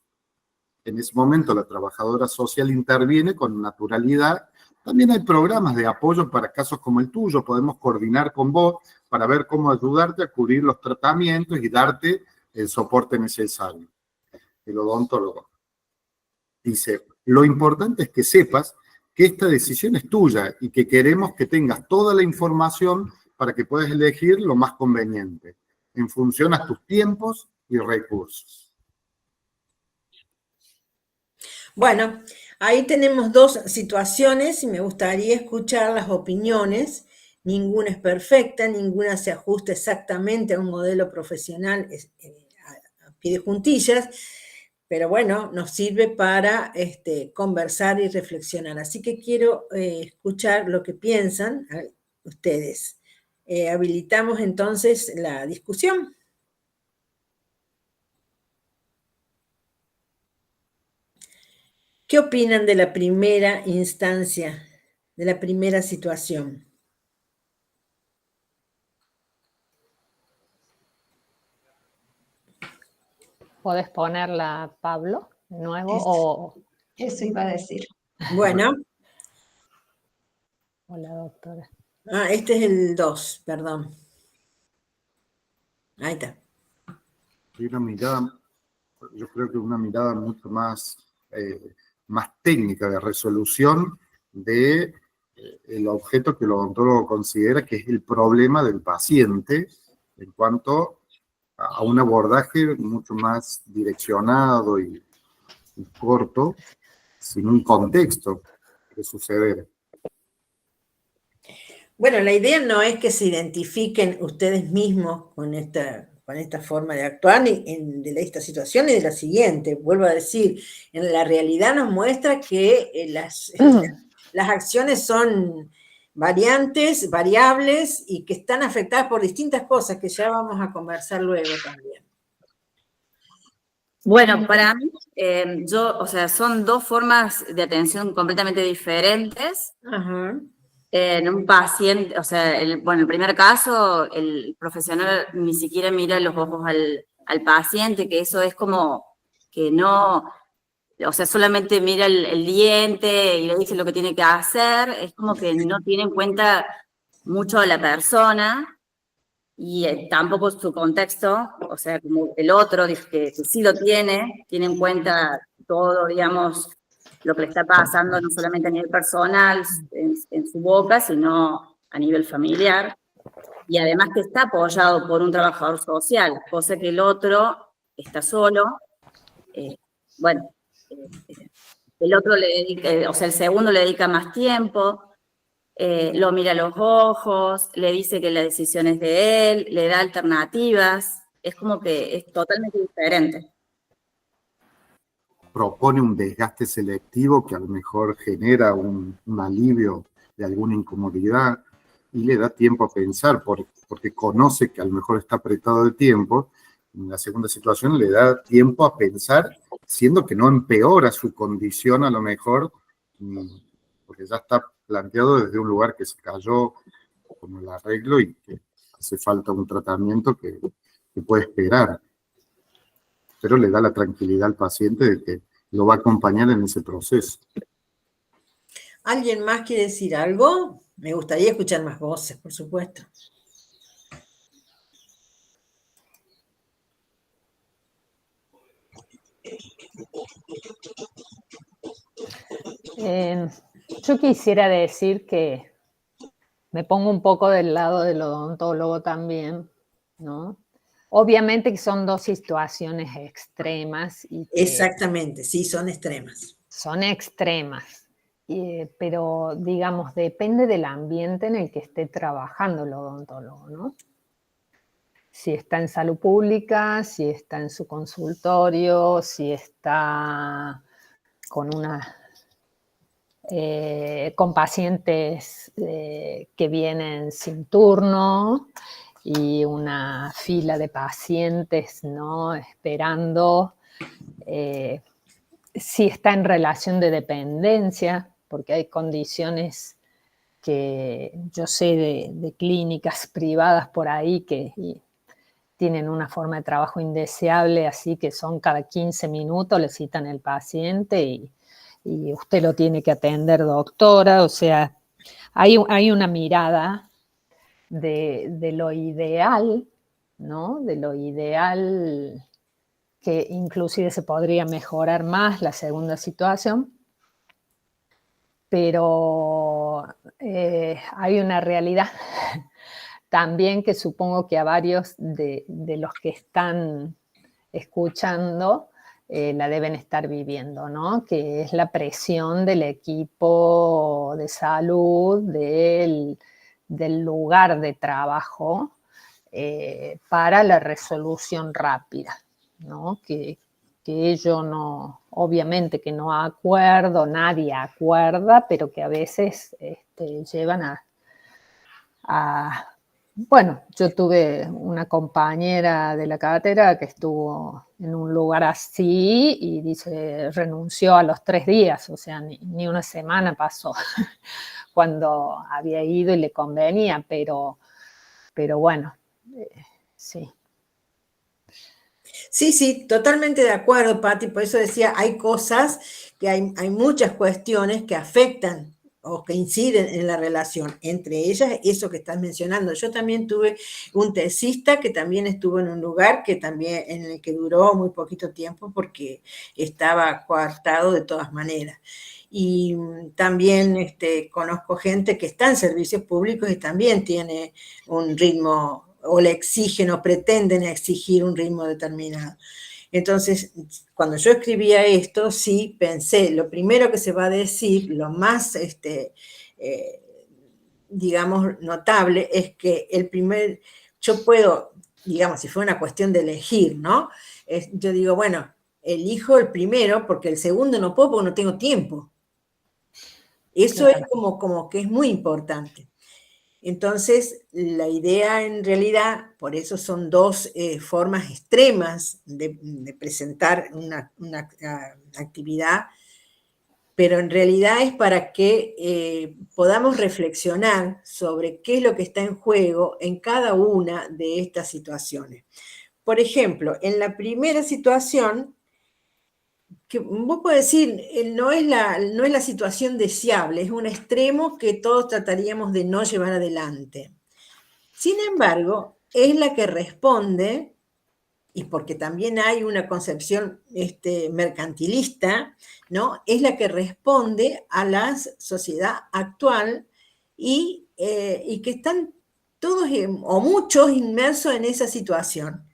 En ese momento la trabajadora social interviene con naturalidad. También hay programas de apoyo para casos como el tuyo. Podemos coordinar con vos para ver cómo ayudarte a cubrir los tratamientos y darte el soporte necesario. El odontólogo dice, lo importante es que sepas que esta decisión es tuya y que queremos que tengas toda la información para que puedas elegir lo más conveniente, en función a tus tiempos y recursos. Bueno, ahí tenemos dos situaciones y me gustaría escuchar las opiniones. Ninguna es perfecta, ninguna se ajusta exactamente a un modelo profesional a pie de juntillas, pero bueno, nos sirve para conversar y reflexionar. Así que quiero escuchar lo que piensan ustedes. Habilitamos entonces la discusión. ¿Qué opinan de la primera instancia, de la primera situación? ¿Podés ponerla, Pablo, de nuevo? Eso iba a decir. Bueno. Hola, doctora. Este es el 2, perdón. Ahí está. Una mirada, yo creo que una mirada mucho más técnica de resolución de el objeto que el odontólogo considera que es el problema del paciente en cuanto a un abordaje mucho más direccionado y corto, sin un contexto de suceder. Bueno, la idea no es que se identifiquen ustedes mismos con esta forma de actuar de esta situación y de la siguiente. Vuelvo a decir, en la realidad nos muestra que las acciones son variantes, variables y que están afectadas por distintas cosas que ya vamos a conversar luego también. Bueno, para mí, son dos formas de atención completamente diferentes. Ajá. En un paciente, en el primer caso, el profesional ni siquiera mira los ojos al paciente, que eso es como que no, solamente mira el diente y le dice lo que tiene que hacer, es como que no tiene en cuenta mucho a la persona y tampoco su contexto, como el otro, que sí lo tiene en cuenta todo, digamos, lo que le está pasando, no solamente a nivel personal, en su boca, sino a nivel familiar. Y además que está apoyado por un trabajador social, cosa que el otro está solo. El otro le dedica, el segundo le dedica más tiempo, lo mira a los ojos, le dice que la decisión es de él, le da alternativas, es como que es totalmente diferente. Propone un desgaste selectivo que a lo mejor genera un alivio de alguna incomodidad y le da tiempo a pensar porque conoce que a lo mejor está apretado de tiempo. En la segunda situación le da tiempo a pensar, siendo que no empeora su condición a lo mejor, porque ya está planteado desde un lugar que se cayó como el arreglo y que hace falta un tratamiento que puede esperar. Pero le da la tranquilidad al paciente de que lo va a acompañar en ese proceso. ¿Alguien más quiere decir algo? Me gustaría escuchar más voces, por supuesto. Yo quisiera decir que me pongo un poco del lado del odontólogo también, ¿no? Obviamente que son dos situaciones extremas y que Exactamente, sí, son extremas. son extremas, pero digamos, depende del ambiente en el que esté trabajando el odontólogo, ¿no? Si está en salud pública, si está en su consultorio, si está con con pacientes que vienen sin turno y una fila de pacientes, ¿no? Esperando. Si está en relación de dependencia, porque hay condiciones que yo sé de clínicas privadas por ahí que tienen una forma de trabajo indeseable, así que son cada 15 minutos, le citan el paciente y usted lo tiene que atender, doctora. O sea, hay una mirada de lo ideal, ¿no? De lo ideal, que inclusive se podría mejorar más la segunda situación, pero hay una realidad también que supongo que a varios de los que están escuchando la deben estar viviendo, ¿no? Que es la presión del equipo de salud, del lugar de trabajo para la resolución rápida, ¿no? Que ello no, obviamente que no acuerdo, nadie acuerda, pero que a veces llevan bueno, yo tuve una compañera de la cátedra que estuvo en un lugar así y dice, renunció a los 3 días, o sea, ni una semana pasó cuando había ido y le convenía, pero bueno, sí. Sí, sí, totalmente de acuerdo, Patti. Por eso decía, hay cosas que hay muchas cuestiones que afectan o que inciden en la relación. Entre ellas, eso que estás mencionando. Yo también tuve un tesista que también estuvo en un lugar que también, en el que duró muy poquito tiempo porque estaba coartado de todas maneras. Y también conozco gente que está en servicios públicos y también tiene un ritmo o le exigen o pretenden exigir un ritmo determinado. Entonces, cuando yo escribía esto, sí pensé, lo primero que se va a decir, lo más, digamos, notable, es que yo puedo, digamos, si fue una cuestión de elegir, ¿no? Yo digo, bueno, elijo el primero porque el segundo no puedo porque no tengo tiempo. Eso Claro. es como que es muy importante. Entonces, la idea en realidad, por eso son dos formas extremas de presentar una actividad, pero en realidad es para que podamos reflexionar sobre qué es lo que está en juego en cada una de estas situaciones. Por ejemplo, en la primera situación, que vos podés decir, no es la situación deseable, es un extremo que todos trataríamos de no llevar adelante. Sin embargo, es la que responde, y porque también hay una concepción mercantilista, ¿no? Es la que responde a la sociedad actual y que están todos o muchos inmersos en esa situación.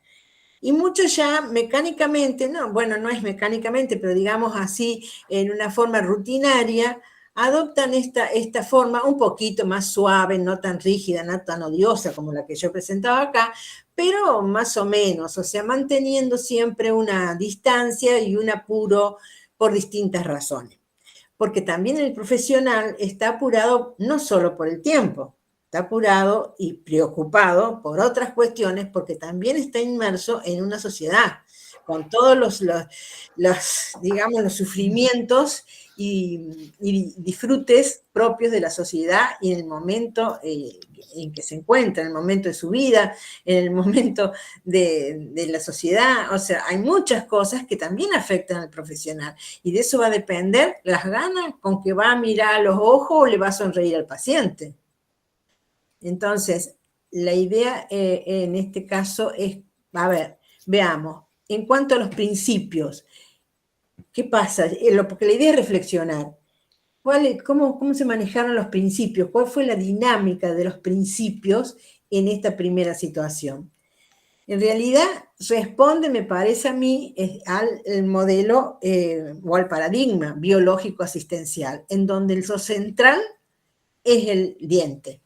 Y muchos ya mecánicamente, no, bueno, no es mecánicamente, pero digamos así, en una forma rutinaria, adoptan esta forma un poquito más suave, no tan rígida, no tan odiosa como la que yo presentaba acá, pero más o menos, o sea, manteniendo siempre una distancia y un apuro por distintas razones. Porque también el profesional está apurado no solo por el tiempo, está apurado y preocupado por otras cuestiones porque también está inmerso en una sociedad con todos digamos, los sufrimientos y disfrutes propios de la sociedad y en el momento en que se encuentra, en el momento de su vida, en el momento de la sociedad. O sea, hay muchas cosas que también afectan al profesional y de eso va a depender las ganas con que va a mirar a los ojos o le va a sonreír al paciente. Entonces, la idea en este caso es, a ver, veamos, en cuanto a los principios, ¿Qué pasa? Porque la idea es reflexionar. ¿Cómo se manejaron los principios? ¿Cuál fue la dinámica de los principios en esta primera situación? En realidad responde, me parece a mí, al modelo o al paradigma biológico asistencial, en donde el central es el diente.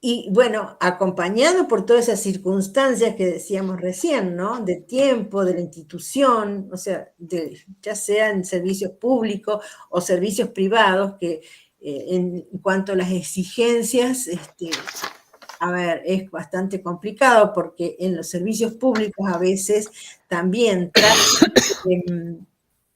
Y bueno, acompañado por todas esas circunstancias que decíamos recién, ¿no? De tiempo, de la institución, o sea, ya sea en servicios públicos o servicios privados, que en cuanto a las exigencias, a ver, es bastante complicado porque en los servicios públicos a veces también tratan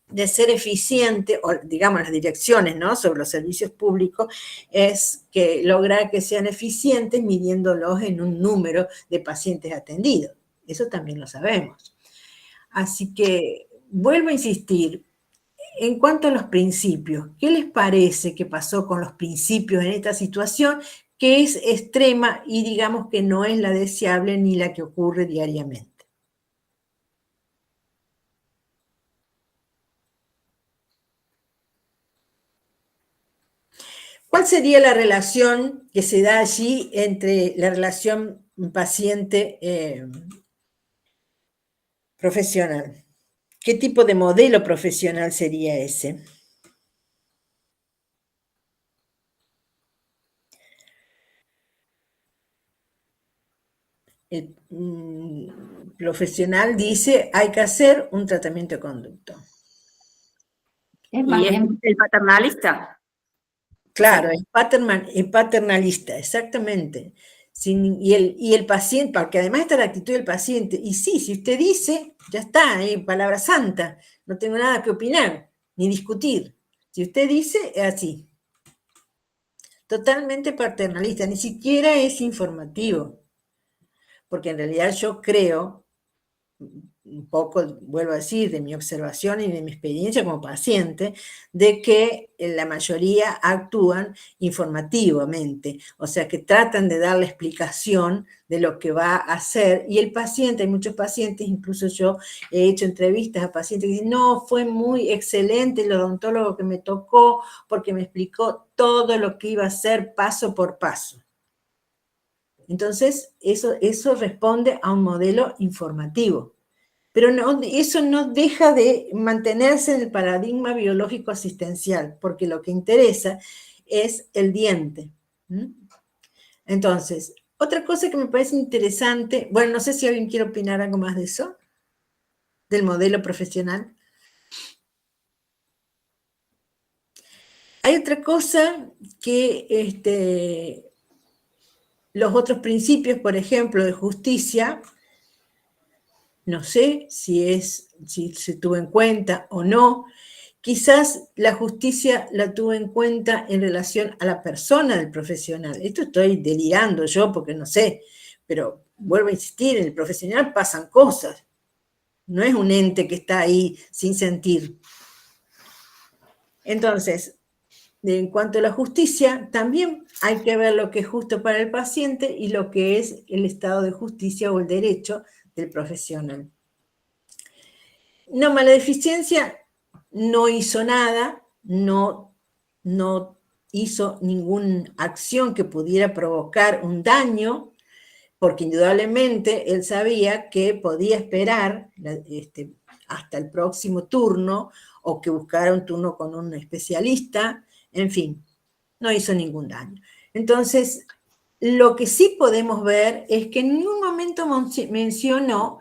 de ser eficiente, o digamos las direcciones, ¿no?, sobre los servicios públicos, es que lograr que sean eficientes midiéndolos en un número de pacientes atendidos. Eso también lo sabemos. Así que vuelvo a insistir, en cuanto a los principios, ¿qué les parece que pasó con los principios en esta situación que es extrema y digamos que no es la deseable ni la que ocurre diariamente? ¿Cuál sería la relación que se da allí entre la relación paciente-profesional? ¿Qué tipo de modelo profesional sería ese? El profesional dice, hay que hacer un tratamiento de conducto. Es más Y es bien, el paternalista. Claro, es paternalista, exactamente. Y el paciente, porque además está la actitud del paciente, y sí, si usted dice, ya está, palabra santa, no tengo nada que opinar, ni discutir. Si usted dice, es así. Totalmente paternalista, ni siquiera es informativo. Porque en realidad yo creo, un poco, vuelvo a decir, de mi observación y de mi experiencia como paciente, de que la mayoría actúan informativamente, o sea, que tratan de dar la explicación de lo que va a hacer, y el paciente, hay muchos pacientes, incluso yo he hecho entrevistas a pacientes que dicen, no, fue muy excelente el odontólogo que me tocó, porque me explicó todo lo que iba a hacer paso por paso. Entonces, eso responde a un modelo informativo. Pero no, eso no deja de mantenerse en el paradigma biológico asistencial, porque lo que interesa es el diente. Entonces, otra cosa que me parece interesante, bueno, no sé si alguien quiere opinar algo más de eso, del modelo profesional. Hay otra cosa que los otros principios, por ejemplo, de justicia, no sé si se tuvo en cuenta o no. Quizás la justicia la tuvo en cuenta en relación a la persona del profesional. Esto estoy delirando yo porque no sé, pero vuelvo a insistir, en el profesional pasan cosas. No es un ente que está ahí sin sentir. Entonces, en cuanto a la justicia, también hay que ver lo que es justo para el paciente y lo que es el estado de justicia o el derecho del profesional. No, Maladeficiencia no hizo nada, no hizo ninguna acción que pudiera provocar un daño, porque indudablemente él sabía que podía esperar hasta el próximo turno o que buscara un turno con un especialista, en fin, no hizo ningún daño. Entonces, lo que sí podemos ver es que en ningún momento mencionó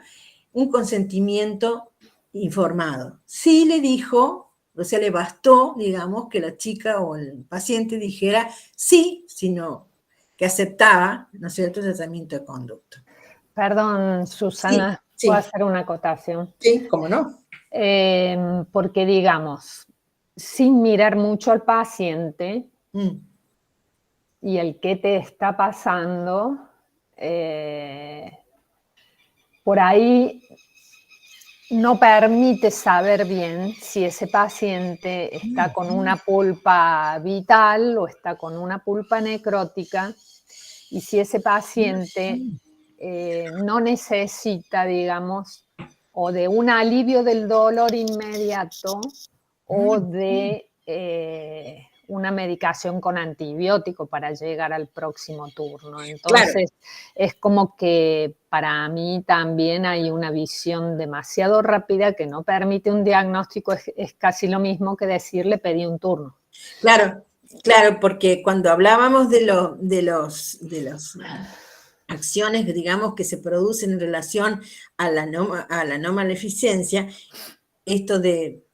un consentimiento informado. Sí le dijo, o sea, le bastó, digamos, que la chica o el paciente dijera sí, sino que aceptaba, ¿no es cierto?, el tratamiento de conducto. Perdón, Susana, sí. ¿puedo hacer una acotación? Sí, ¿cómo no? Porque, digamos, sin mirar mucho al paciente y el qué te está pasando, por ahí no permite saber bien si ese paciente está con una pulpa vital o está con una pulpa necrótica, y si ese paciente no necesita, digamos, o de un alivio del dolor inmediato o de una medicación con antibiótico para llegar al próximo turno. Entonces, es como que para mí también hay una visión demasiado rápida que no permite un diagnóstico, es casi lo mismo que decirle pedí un turno. Claro, porque cuando hablábamos de los acciones, digamos, que se producen en relación a la no maleficencia, esto de,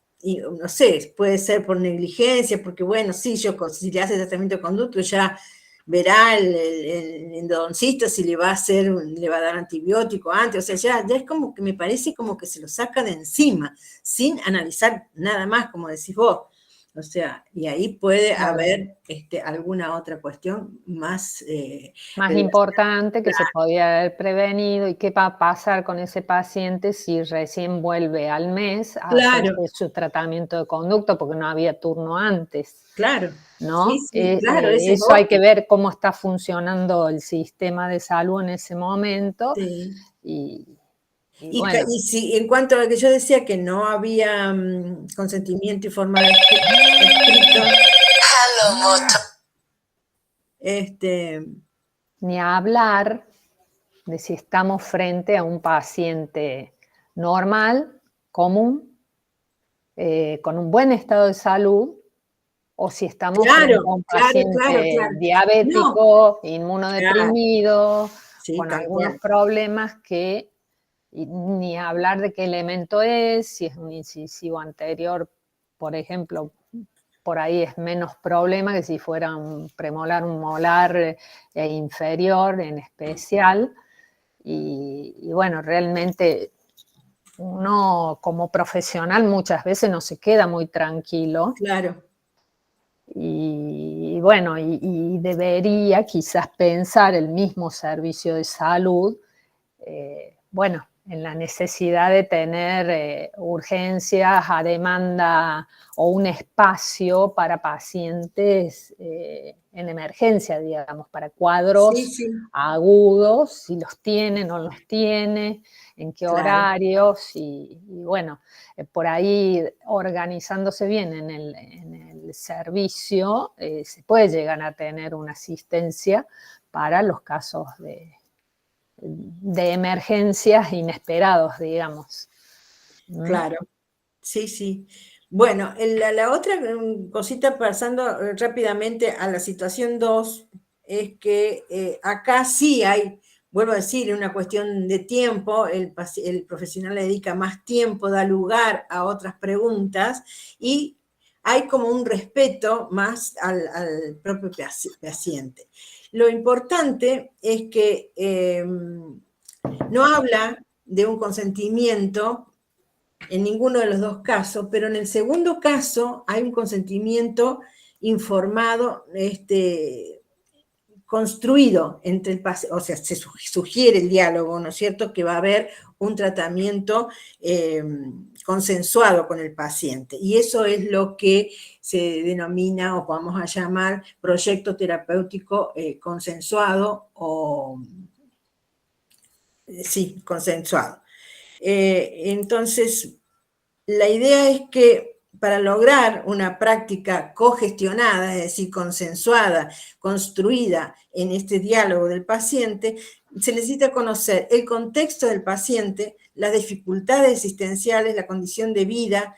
no sé, puede ser por negligencia, porque bueno, sí, si le hace tratamiento de conducto, ya verá el endodoncista si le va a dar antibiótico antes, o sea, ya es como que me parece como que se lo saca de encima, sin analizar nada más, como decís vos. O sea, y ahí puede haber alguna otra cuestión más importante que se podía haber prevenido y qué va a pasar con ese paciente si recién vuelve al mes a hacer su tratamiento de conducto porque no había turno antes. Claro. ¿No? Sí, claro, eso hay que ver cómo está funcionando el sistema de salud en ese momento. Sí. Y bueno. Y si, en cuanto a lo que yo decía que no había consentimiento informado escrito, ni hablar de si estamos frente a un paciente normal, común, con un buen estado de salud, o si estamos frente a un paciente diabético, inmunodeprimido, con algunos problemas que, ni hablar de qué elemento es, si es un incisivo anterior, por ejemplo, por ahí es menos problema que si fuera un premolar, un molar inferior en especial. Y bueno, realmente uno como profesional muchas veces no se queda muy tranquilo. Claro. Y bueno, y debería quizás pensar el mismo servicio de salud, bueno, en la necesidad de tener urgencias a demanda o un espacio para pacientes en emergencia, digamos, para cuadros agudos, si los tiene, no los tiene, en qué horarios, y bueno, por ahí organizándose bien en el servicio, se puede llegar a tener una asistencia para los casos de emergencias inesperados, digamos. Claro, sí. Bueno, la otra cosita, pasando rápidamente a la situación 2, es que acá sí hay, vuelvo a decir, una cuestión de tiempo, el profesional le dedica más tiempo, da lugar a otras preguntas y hay como un respeto más al propio paciente. Lo importante es que no habla de un consentimiento en ninguno de los dos casos, pero en el segundo caso hay un consentimiento informado, construido entre el paciente, o sea, se sugiere el diálogo, ¿no es cierto?, que va a haber un tratamiento consensuado con el paciente. Y eso es lo que se denomina, o vamos a llamar, proyecto terapéutico consensuado, o sí, consensuado. Entonces, la idea es que para lograr una práctica cogestionada, es decir, consensuada, construida en este diálogo del paciente, se necesita conocer el contexto del paciente, las dificultades existenciales, la condición de vida,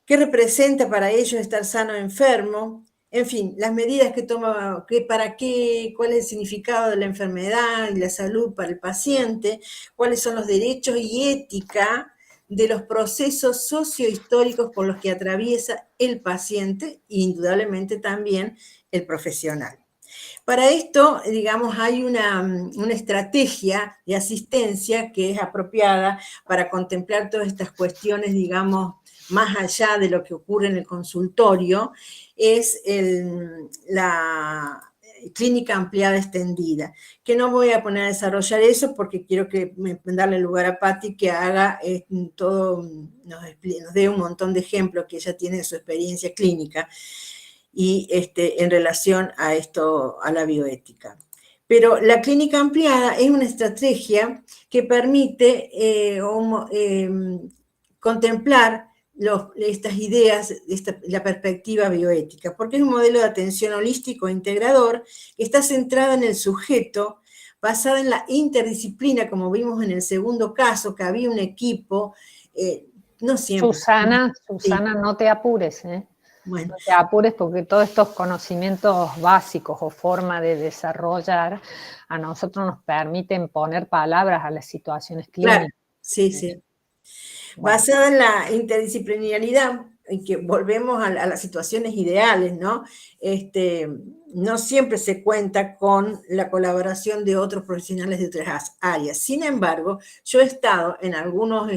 qué representa para ellos estar sano o enfermo, en fin, las medidas que toma, cuál es el significado de la enfermedad y la salud para el paciente, cuáles son los derechos y ética de los procesos sociohistóricos por los que atraviesa el paciente e indudablemente también el profesional. Para esto, digamos, hay una estrategia de asistencia que es apropiada para contemplar todas estas cuestiones, digamos, más allá de lo que ocurre en el consultorio, es la clínica ampliada extendida, que no voy a poner a desarrollar eso porque quiero darle lugar a Patti que haga todo, nos dé un montón de ejemplos que ella tiene de su experiencia clínica y en relación a esto, a la bioética. Pero la clínica ampliada es una estrategia que permite contemplar estas ideas, la perspectiva bioética, porque es un modelo de atención holístico e integrador que está centrado en el sujeto, basada en la interdisciplina, como vimos en el segundo caso, que había un equipo, no siempre. Susana, Sí. no te apures, ¿eh? Bueno. No te apures porque todos estos conocimientos básicos o forma de desarrollar a nosotros nos permiten poner palabras a las situaciones clínicas. Claro, sí, sí. Bueno. Basada en la interdisciplinaridad, en que volvemos a las situaciones ideales, ¿no? No siempre se cuenta con la colaboración de otros profesionales de otras áreas. Sin embargo, yo he estado en algunos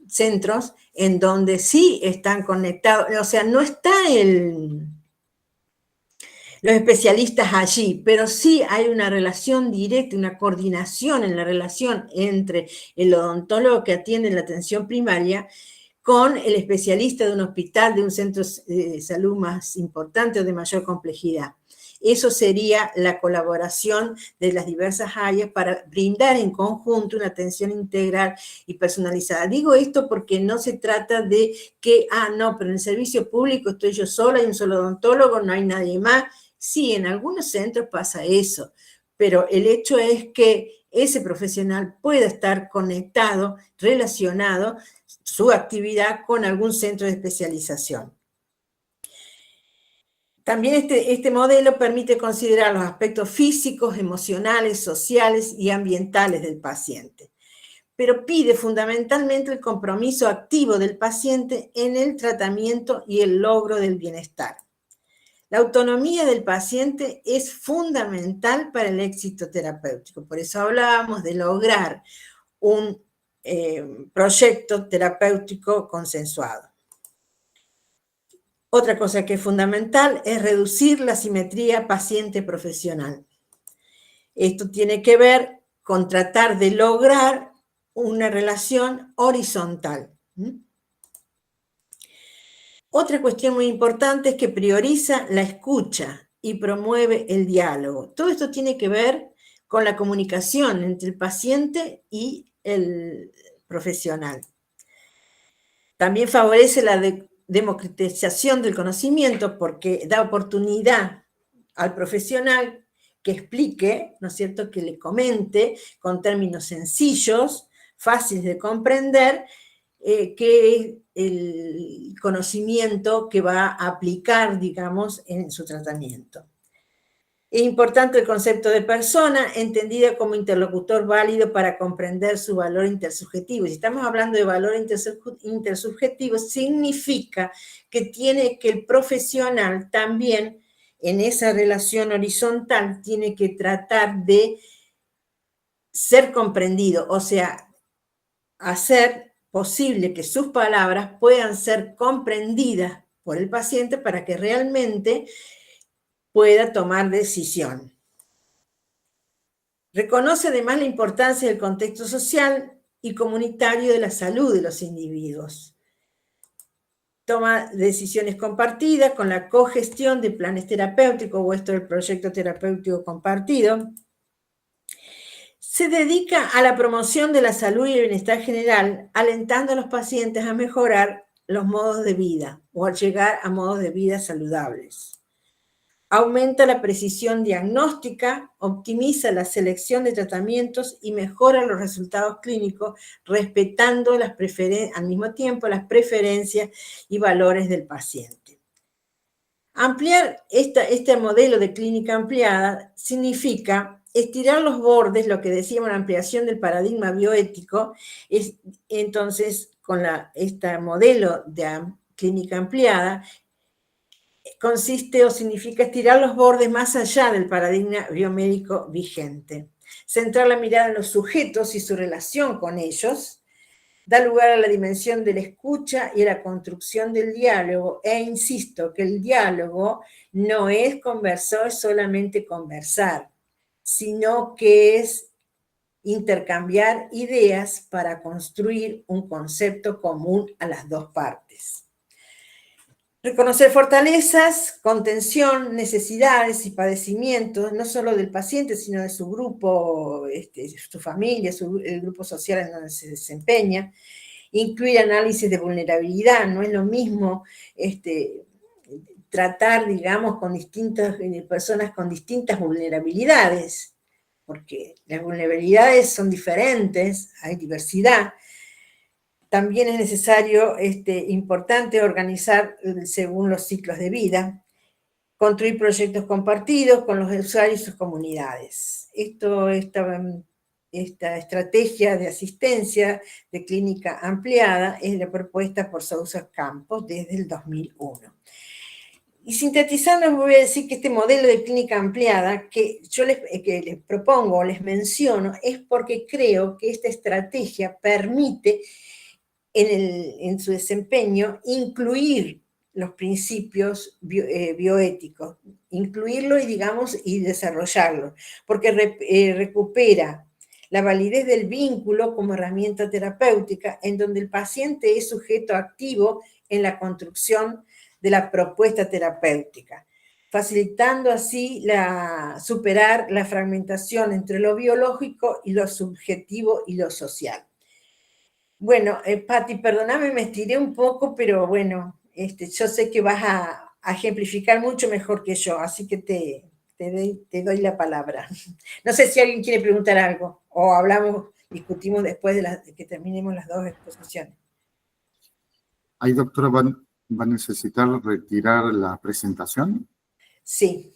centros en donde sí están conectados, o sea, no está los especialistas allí, pero sí hay una relación directa, una coordinación en la relación entre el odontólogo que atiende la atención primaria con el especialista de un hospital, de un centro de salud más importante o de mayor complejidad. Eso sería la colaboración de las diversas áreas para brindar en conjunto una atención integral y personalizada. Digo esto porque no se trata de que, no, pero en el servicio público estoy yo sola, hay un solo odontólogo, no hay nadie más. Sí, en algunos centros pasa eso, pero el hecho es que ese profesional pueda estar conectado, relacionado, su actividad con algún centro de especialización. También este modelo permite considerar los aspectos físicos, emocionales, sociales y ambientales del paciente, pero pide fundamentalmente el compromiso activo del paciente en el tratamiento y el logro del bienestar. La autonomía del paciente es fundamental para el éxito terapéutico, por eso hablábamos de lograr un proyecto terapéutico consensuado. Otra cosa que es fundamental es reducir la simetría paciente-profesional. Esto tiene que ver con tratar de lograr una relación horizontal. Otra cuestión muy importante es que prioriza la escucha y promueve el diálogo. Todo esto tiene que ver con la comunicación entre el paciente y el profesional. También favorece la democratización del conocimiento porque da oportunidad al profesional que explique, ¿no es cierto?, que le comente con términos sencillos, fáciles de comprender, qué es el conocimiento que va a aplicar, digamos, en su tratamiento. Es importante el concepto de persona, entendida como interlocutor válido para comprender su valor intersubjetivo. Si estamos hablando de valor intersubjetivo, significa que el profesional también, en esa relación horizontal, tiene que tratar de ser comprendido, o sea, hacer posible que sus palabras puedan ser comprendidas por el paciente para que realmente pueda tomar decisión. Reconoce además la importancia del contexto social y comunitario de la salud de los individuos. Toma decisiones compartidas con la cogestión de planes terapéuticos o esto del proyecto terapéutico compartido. Se dedica a la promoción de la salud y el bienestar general, alentando a los pacientes a mejorar los modos de vida o a llegar a modos de vida saludables. Aumenta la precisión diagnóstica, optimiza la selección de tratamientos y mejora los resultados clínicos, respetando al mismo tiempo las preferencias y valores del paciente. Ampliar este modelo de clínica ampliada significa estirar los bordes, lo que decíamos, la ampliación del paradigma bioético. Entonces, con este modelo de clínica ampliada, consiste o significa estirar los bordes más allá del paradigma biomédico vigente. Centrar la mirada en los sujetos y su relación con ellos, da lugar a la dimensión de la escucha y a la construcción del diálogo, e insisto que el diálogo no es conversar, es solamente conversar, sino que es intercambiar ideas para construir un concepto común a las dos partes. Reconocer fortalezas, contención, necesidades y padecimientos, no solo del paciente, sino de su grupo, su familia, el grupo social en donde se desempeña. Incluir análisis de vulnerabilidad, no es lo mismo tratar, digamos, con distintas personas con distintas vulnerabilidades, porque las vulnerabilidades son diferentes, hay diversidad. También es necesario, importante organizar según los ciclos de vida, construir proyectos compartidos con los usuarios y sus comunidades. Esta estrategia de asistencia de clínica ampliada es la propuesta por Sousa Campos desde el 2001. Y sintetizando, voy a decir que este modelo de clínica ampliada que yo les propongo o les menciono es porque creo que esta estrategia permite en su desempeño incluir los principios bioéticos, incluirlo y desarrollarlo, porque recupera la validez del vínculo como herramienta terapéutica, en donde el paciente es sujeto activo en la construcción de la propuesta terapéutica, facilitando así superar la fragmentación entre lo biológico y lo subjetivo y lo social. Bueno, Patti, perdóname, me estiré un poco, pero bueno, yo sé que vas a ejemplificar mucho mejor que yo, así que te doy la palabra. No sé si alguien quiere preguntar algo, o discutimos después de que terminemos las dos exposiciones. Ahí, doctora, ¿va a necesitar retirar la presentación? Sí.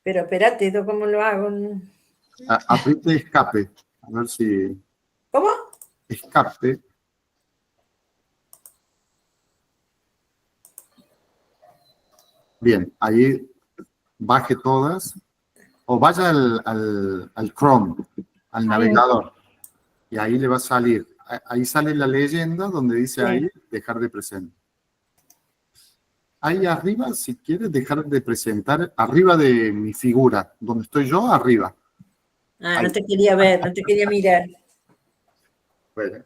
Pero espérate, ¿cómo lo hago? Apriete escape, a ver si... ¿Cómo? Escape. Bien, ahí baje todas, o vaya al Chrome, al navegador, y ahí le va a salir, ahí sale la leyenda donde dice Sí. ahí, dejar de presentar. Ahí arriba, si quieres dejar de presentar, arriba de mi figura, donde estoy yo, arriba. Ah, Ahí. no te quería ver, no te quería mirar. Bueno,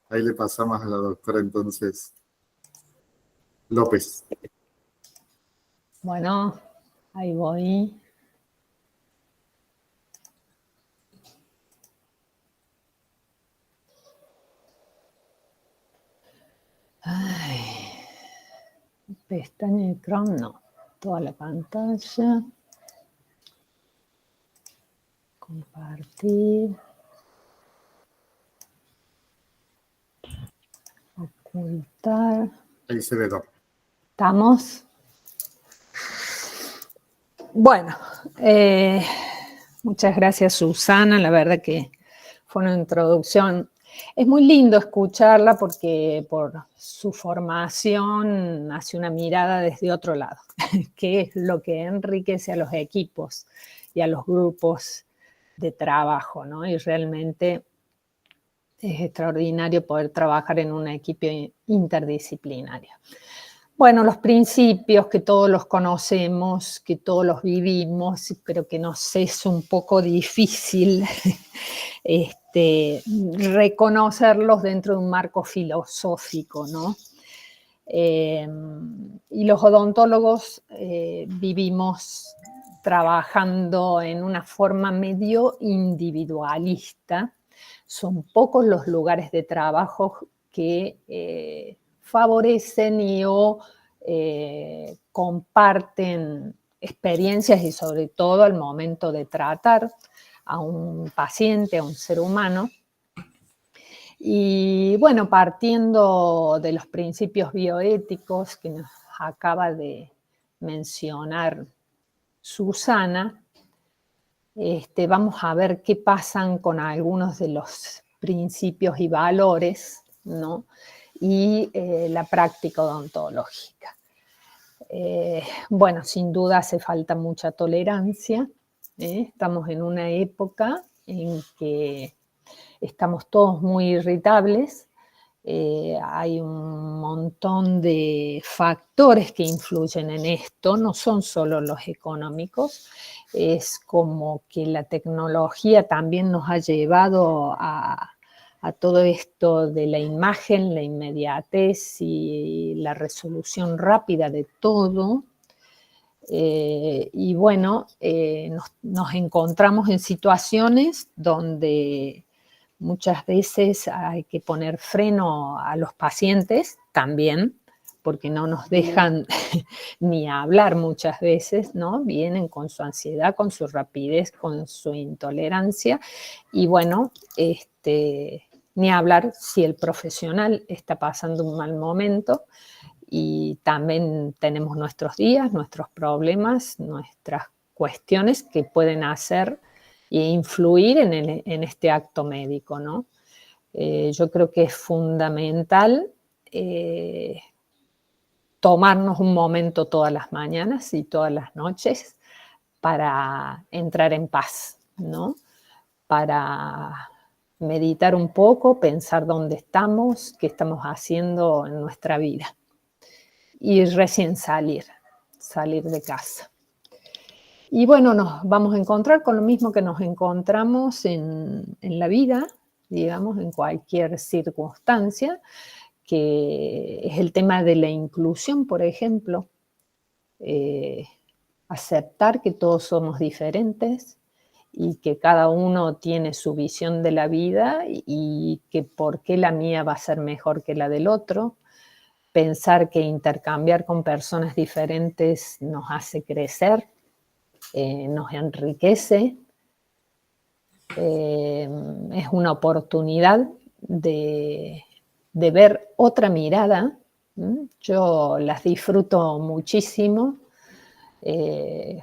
ahí le pasamos a la doctora entonces López. Bueno, ahí voy. Ay, pestaña de Chrome, no. Toda la pantalla. Compartir. Ocultar. Ahí se ve, doctor. ¿Estamos? Bueno, muchas gracias, Susana. La verdad que fue una introducción. Es muy lindo escucharla porque por su formación hace una mirada desde otro lado, que es lo que enriquece a los equipos y a los grupos de trabajo, ¿no? Y realmente es extraordinario poder trabajar en un equipo interdisciplinario. Bueno, los principios que todos los conocemos, que todos los vivimos, pero que nos es un poco difícil reconocerlos dentro de un marco filosófico, ¿no? Y los odontólogos vivimos trabajando en una forma medio individualista. Son pocos los lugares de trabajo que favorecen o comparten experiencias y sobre todo al momento de tratar a un paciente, a un ser humano. Y bueno, partiendo de los principios bioéticos que nos acaba de mencionar Susana, vamos a ver qué pasan con algunos de los principios y valores, ¿no? Y la práctica odontológica. Bueno, sin duda hace falta mucha tolerancia. Estamos en una época en que estamos todos muy irritables. Hay un montón de factores que influyen en esto, no son solo los económicos. Es como que la tecnología también nos ha llevado a a todo esto de la imagen, la inmediatez y la resolución rápida de todo. Y bueno, nos encontramos en situaciones donde muchas veces hay que poner freno a los pacientes también, porque no nos dejan ni hablar muchas veces, ¿no? Vienen con su ansiedad, con su rapidez, con su intolerancia. Y bueno, ni hablar si el profesional está pasando un mal momento. Y también tenemos nuestros días, nuestros problemas, nuestras cuestiones que pueden hacer e influir en este acto médico, ¿no? Yo creo que es fundamental tomarnos un momento todas las mañanas y todas las noches para entrar en paz, ¿no? Para meditar un poco, pensar dónde estamos, qué estamos haciendo en nuestra vida. Y recién salir de casa. Y bueno, nos vamos a encontrar con lo mismo que nos encontramos en la vida, digamos, en cualquier circunstancia, que es el tema de la inclusión, por ejemplo. Aceptar que todos somos diferentes y que cada uno tiene su visión de la vida y que por qué la mía va a ser mejor que la del otro. Pensar que intercambiar con personas diferentes nos hace crecer, nos enriquece, es una oportunidad de ver otra mirada. Yo las disfruto muchísimo,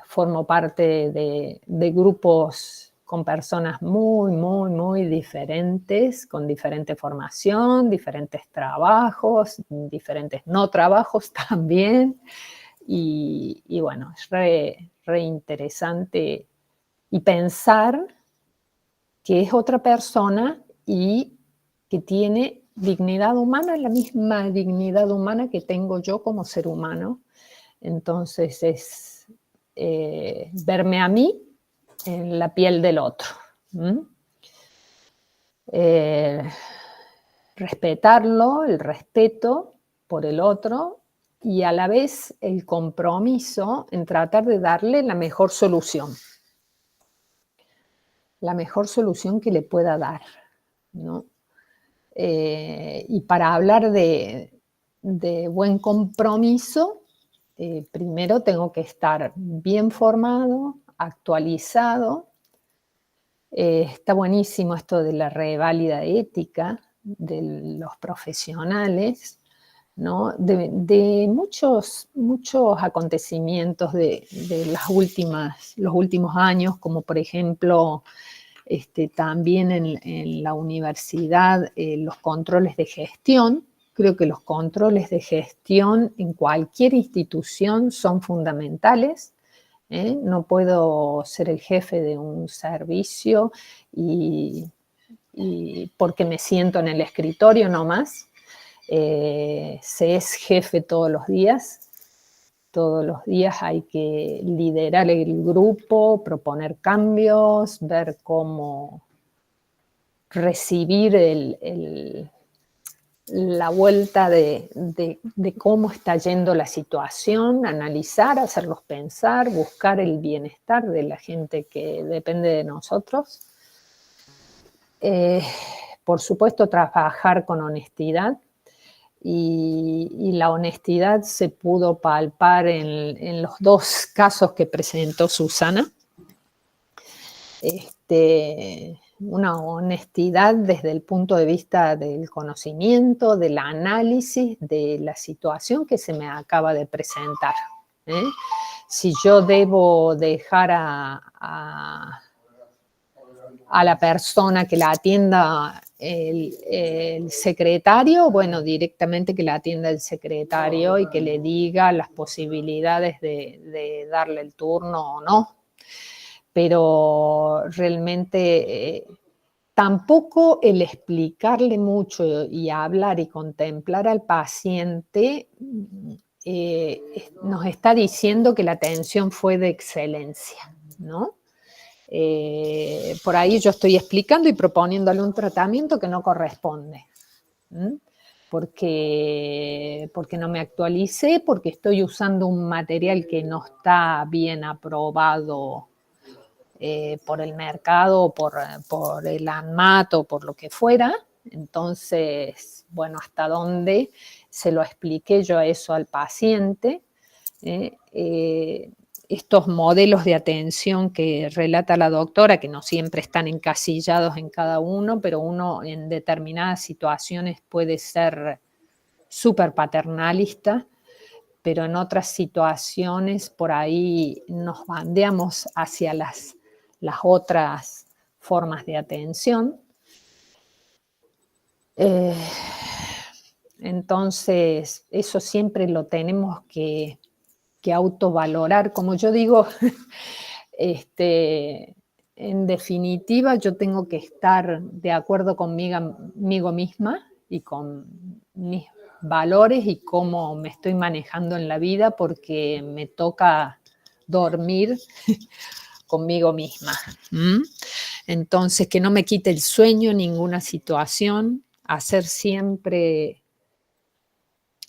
formo parte de grupos con personas muy, muy, muy diferentes, con diferente formación, diferentes trabajos, diferentes no trabajos también. Y bueno, es re interesante y pensar que es otra persona y que tiene dignidad humana, la misma dignidad humana que tengo yo como ser humano. Entonces es verme a mí en la piel del otro. Respetarlo, el respeto por el otro y a la vez el compromiso en tratar de darle la mejor solución que le pueda dar, ¿no? Y para hablar de buen compromiso, primero tengo que estar bien formado, actualizado. Está buenísimo esto de la reválida ética de los profesionales, ¿no? De muchos acontecimientos de los últimos años, como por ejemplo también en la universidad los controles de gestión. Creo que los controles de gestión en cualquier institución son fundamentales. No puedo ser el jefe de un servicio y porque me siento en el escritorio nomás. Se es jefe todos los días. Todos los días hay que liderar el grupo, proponer cambios, ver cómo recibir la vuelta de cómo está yendo la situación, analizar, hacerlos pensar, buscar el bienestar de la gente que depende de nosotros. Por supuesto, trabajar con honestidad. Y la honestidad se pudo palpar en los dos casos que presentó Susana. Una honestidad desde el punto de vista del conocimiento, del análisis de la situación que se me acaba de presentar. Si yo debo dejar a la persona que la atienda el secretario, bueno, directamente que la atienda el secretario y que le diga las posibilidades de darle el turno o no. Pero realmente tampoco el explicarle mucho y hablar y contemplar al paciente nos está diciendo que la atención fue de excelencia, ¿no? por ahí yo estoy explicando y proponiéndole un tratamiento que no corresponde. Porque no me actualicé, porque estoy usando un material que no está bien aprobado por el mercado, por el ANMAT o por lo que fuera. Entonces, bueno, ¿hasta dónde? Se lo expliqué yo a eso al paciente. Estos modelos de atención que relata la doctora, que no siempre están encasillados en cada uno, pero uno en determinadas situaciones puede ser súper paternalista, pero en otras situaciones por ahí nos bandeamos hacia las otras formas de atención. Entonces, eso siempre lo tenemos que autovalorar. Como yo digo, en definitiva, yo tengo que estar de acuerdo conmigo misma y con mis valores y cómo me estoy manejando en la vida, porque me toca dormir conmigo misma. Entonces, que no me quite el sueño en ninguna situación, hacer siempre...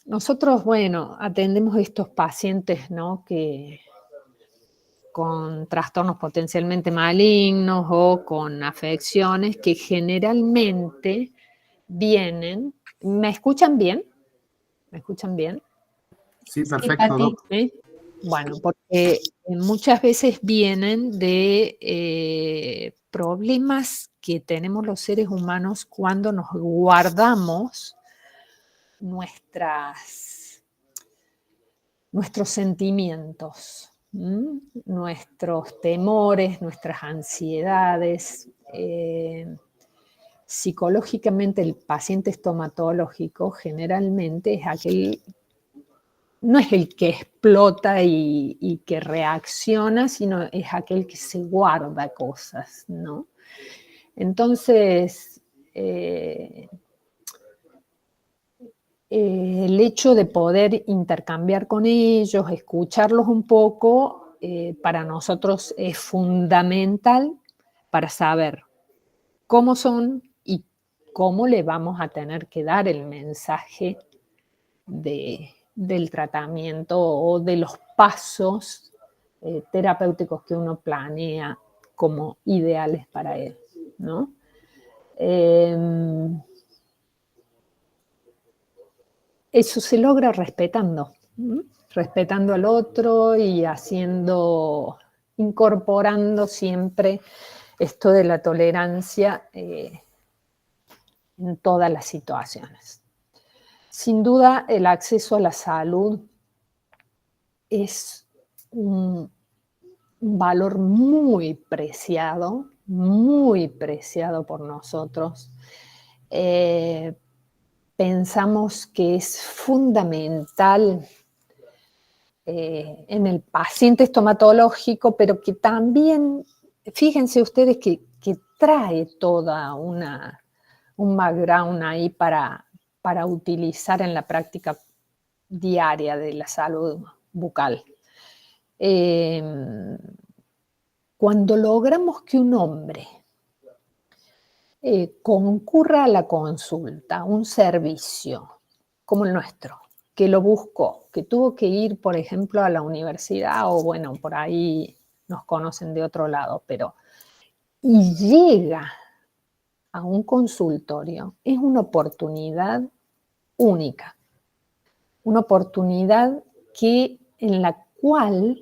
Nosotros, bueno, atendemos a estos pacientes, ¿no?, que con trastornos potencialmente malignos o con afecciones que generalmente vienen... ¿Me escuchan bien? ¿Me escuchan bien? Sí, Sí, perfecto, Pati. Doc. ¿Sí? Bueno, porque muchas veces vienen de problemas que tenemos los seres humanos cuando nos guardamos nuestros sentimientos, nuestros temores, nuestras ansiedades. Psicológicamente, el paciente estomatológico generalmente es aquel, no es el que explota y que reacciona, sino es aquel que se guarda cosas, ¿no? Entonces, el hecho de poder intercambiar con ellos, escucharlos un poco, para nosotros es fundamental para saber cómo son y cómo le vamos a tener que dar el mensaje del tratamiento o de los pasos terapéuticos que uno planea como ideales para él, ¿no? Eso se logra respetando, respetando al otro y incorporando siempre esto de la tolerancia en todas las situaciones. Sin duda, el acceso a la salud es un valor muy preciado por nosotros. Pensamos que es fundamental en el paciente estomatológico, pero que también, fíjense ustedes que trae toda un background ahí para utilizar en la práctica diaria de la salud bucal. Cuando logramos que un hombre concurra a la consulta, un servicio como el nuestro, que lo buscó, que tuvo que ir, por ejemplo, a la universidad o, bueno, por ahí nos conocen de otro lado, y llega a un consultorio, es una oportunidad única, una oportunidad en la cual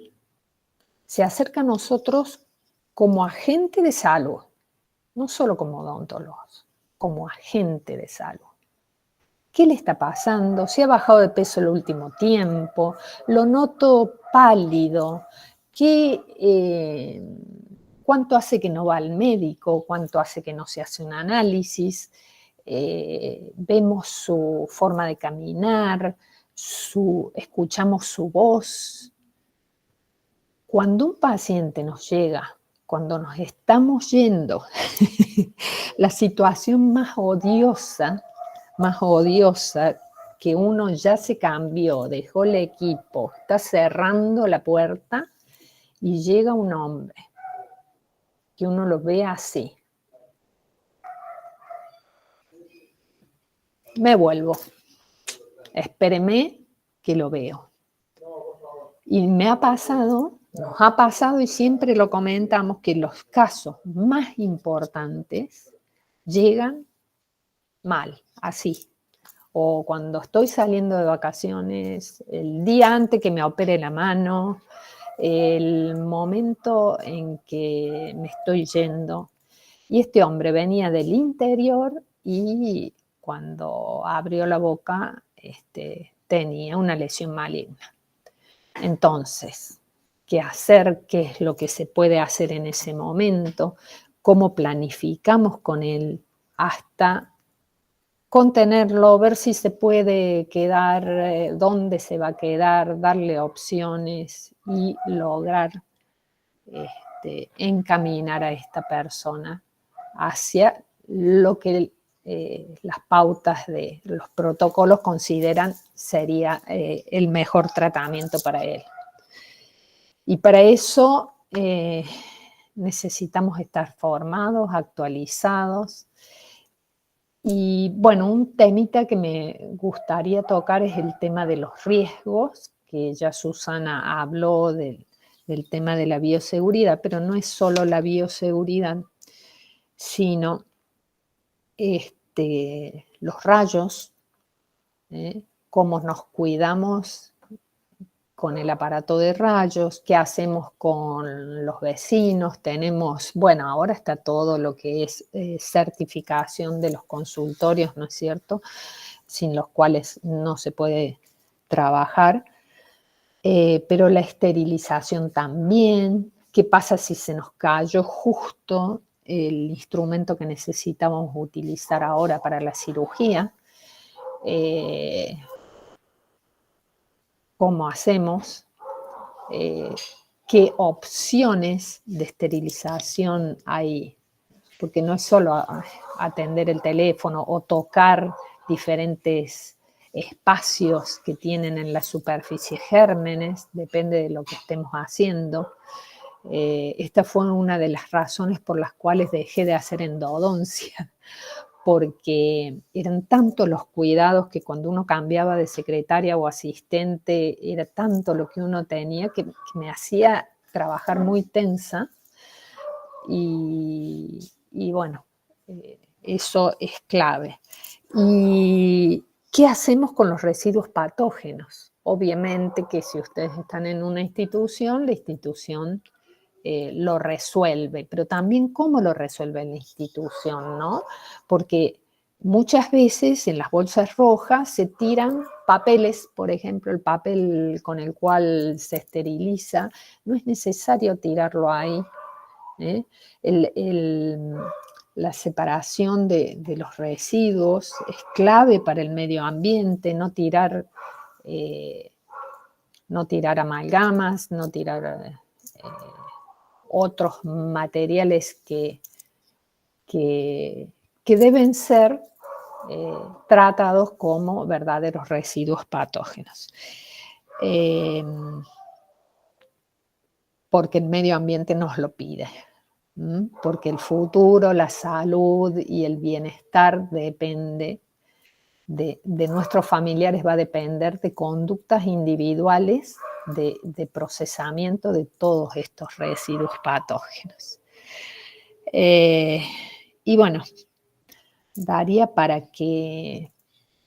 se acerca a nosotros como agente de salud, no solo como odontólogos, como agente de salud. ¿Qué le está pasando? ¿Se ha bajado de peso el último tiempo? ¿Lo noto pálido? ¿Cuánto hace que no va al médico? ¿Cuánto hace que no se hace un análisis? Vemos su forma de caminar, escuchamos su voz. Cuando un paciente nos llega, cuando nos estamos yendo, la situación más odiosa, que uno ya se cambió, dejó el equipo, está cerrando la puerta y llega un hombre que uno lo vea así. Me vuelvo. Espéreme que lo veo. Y me ha pasado, nos ha pasado y siempre lo comentamos, que los casos más importantes llegan mal, así. O cuando estoy saliendo de vacaciones, el día antes que me opere la mano, el momento en que me estoy yendo. Y este hombre venía del interior y cuando abrió la boca tenía una lesión maligna. Entonces, ¿qué hacer? ¿Qué es lo que se puede hacer en ese momento? ¿Cómo planificamos con él hasta contenerlo, ver si se puede quedar, dónde se va a quedar, darle opciones y lograr encaminar a esta persona hacia lo que las pautas de los protocolos consideran sería el mejor tratamiento para él. Y para eso necesitamos estar formados, actualizados. Y bueno, un temita que me gustaría tocar es el tema de los riesgos, que ya Susana habló del tema de la bioseguridad, pero no es solo la bioseguridad, sino los rayos, cómo nos cuidamos con el aparato de rayos, qué hacemos con los vecinos. Tenemos, bueno, ahora está todo lo que es certificación de los consultorios, ¿no es cierto?, sin los cuales no se puede trabajar, pero la esterilización también. ¿Qué pasa si se nos cayó justo el instrumento que necesitamos utilizar ahora para la cirugía? ¿Cómo hacemos? ¿Qué opciones de esterilización hay? Porque no es solo atender el teléfono o tocar diferentes espacios que tienen en la superficie gérmenes, depende de lo que estemos haciendo. Esta fue una de las razones por las cuales dejé de hacer endodoncia, porque eran tantos los cuidados que cuando uno cambiaba de secretaria o asistente, era tanto lo que uno tenía que me hacía trabajar muy tensa. Y bueno, eso es clave. ¿Y qué hacemos con los residuos patógenos? Obviamente que si ustedes están en una institución, la institución lo resuelve, pero también cómo lo resuelve la institución, ¿no? Porque muchas veces en las bolsas rojas se tiran papeles, por ejemplo, el papel con el cual se esteriliza, no es necesario tirarlo ahí. La separación de los residuos es clave para el medio ambiente, no tirar amalgamas, no tirar otros materiales que deben ser tratados como verdaderos residuos patógenos. Porque el medio ambiente nos lo pide. Porque el futuro, la salud y el bienestar depende de nuestros familiares, va a depender de conductas individuales de procesamiento de todos estos residuos patógenos. Y bueno, daría para que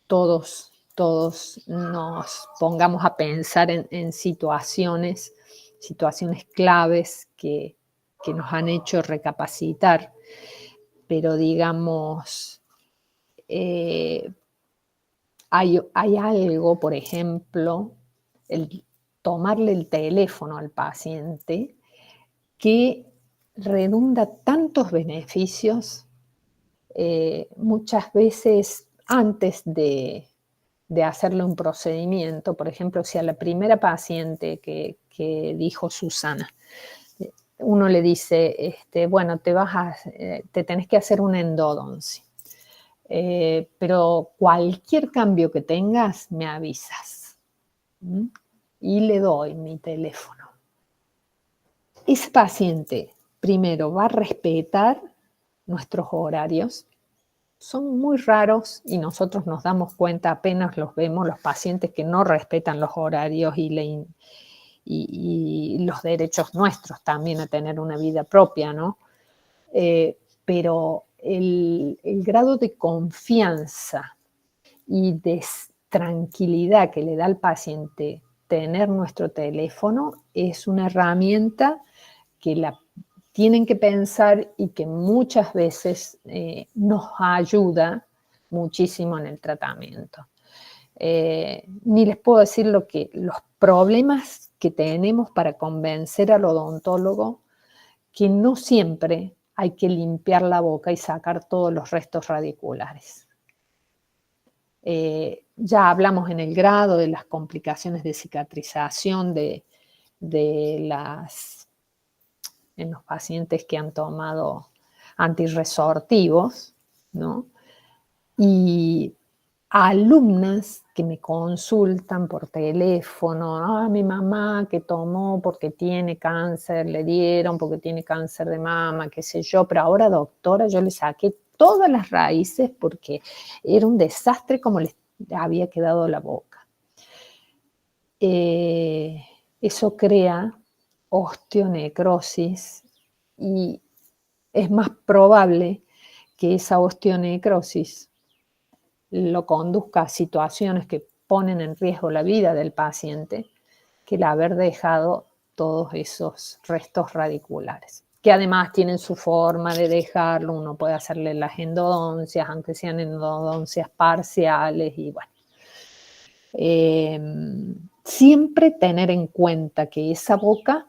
todos nos pongamos a pensar en situaciones claves que nos han hecho recapacitar, pero digamos, hay algo, por ejemplo, el tomarle el teléfono al paciente que redunda tantos beneficios, muchas veces antes de hacerle un procedimiento. Por ejemplo, si a la primera paciente que dijo Susana, uno le dice, bueno, te tenés que hacer una endodoncia, pero cualquier cambio que tengas, me avisas. Y le doy mi teléfono. Ese paciente primero, va a respetar nuestros horarios. Son muy raros y nosotros nos damos cuenta apenas los vemos, los pacientes que no respetan los horarios y los derechos nuestros también a tener una vida propia, ¿no? Pero el grado de confianza y de tranquilidad que le da al paciente tener nuestro teléfono es una herramienta que la tienen que pensar y que muchas veces nos ayuda muchísimo en el tratamiento. Ni les puedo decir los problemas que tenemos para convencer al odontólogo que no siempre hay que limpiar la boca y sacar todos los restos radiculares. Ya hablamos en el grado de las complicaciones de cicatrización en los pacientes que han tomado antirresortivos, ¿no? Y alumnas que me consultan por teléfono, mi mamá que tomó porque tiene cáncer, le dieron porque tiene cáncer de mama, qué sé yo, pero ahora doctora yo le saqué todas las raíces porque era un desastre como les había quedado la boca. Eso crea osteonecrosis y es más probable que esa osteonecrosis lo conduzca a situaciones que ponen en riesgo la vida del paciente que el haber dejado todos esos restos radiculares, que además tienen su forma de dejarlo. Uno puede hacerle las endodoncias, aunque sean endodoncias parciales y bueno. Siempre tener en cuenta que esa boca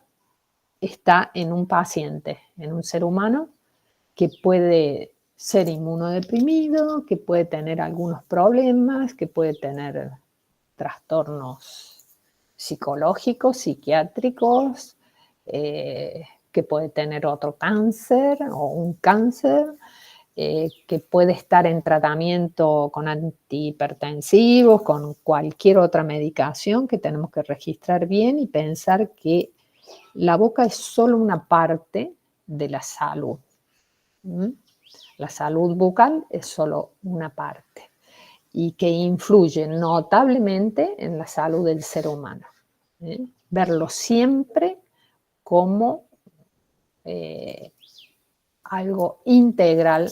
está en un paciente, en un ser humano que puede ser inmunodeprimido, que puede tener algunos problemas, que puede tener trastornos psicológicos, psiquiátricos, que puede tener otro cáncer o un cáncer, que puede estar en tratamiento con antihipertensivos, con cualquier otra medicación que tenemos que registrar bien y pensar que la boca es solo una parte de la salud. La salud bucal es solo una parte y que influye notablemente en la salud del ser humano. Verlo siempre como algo integral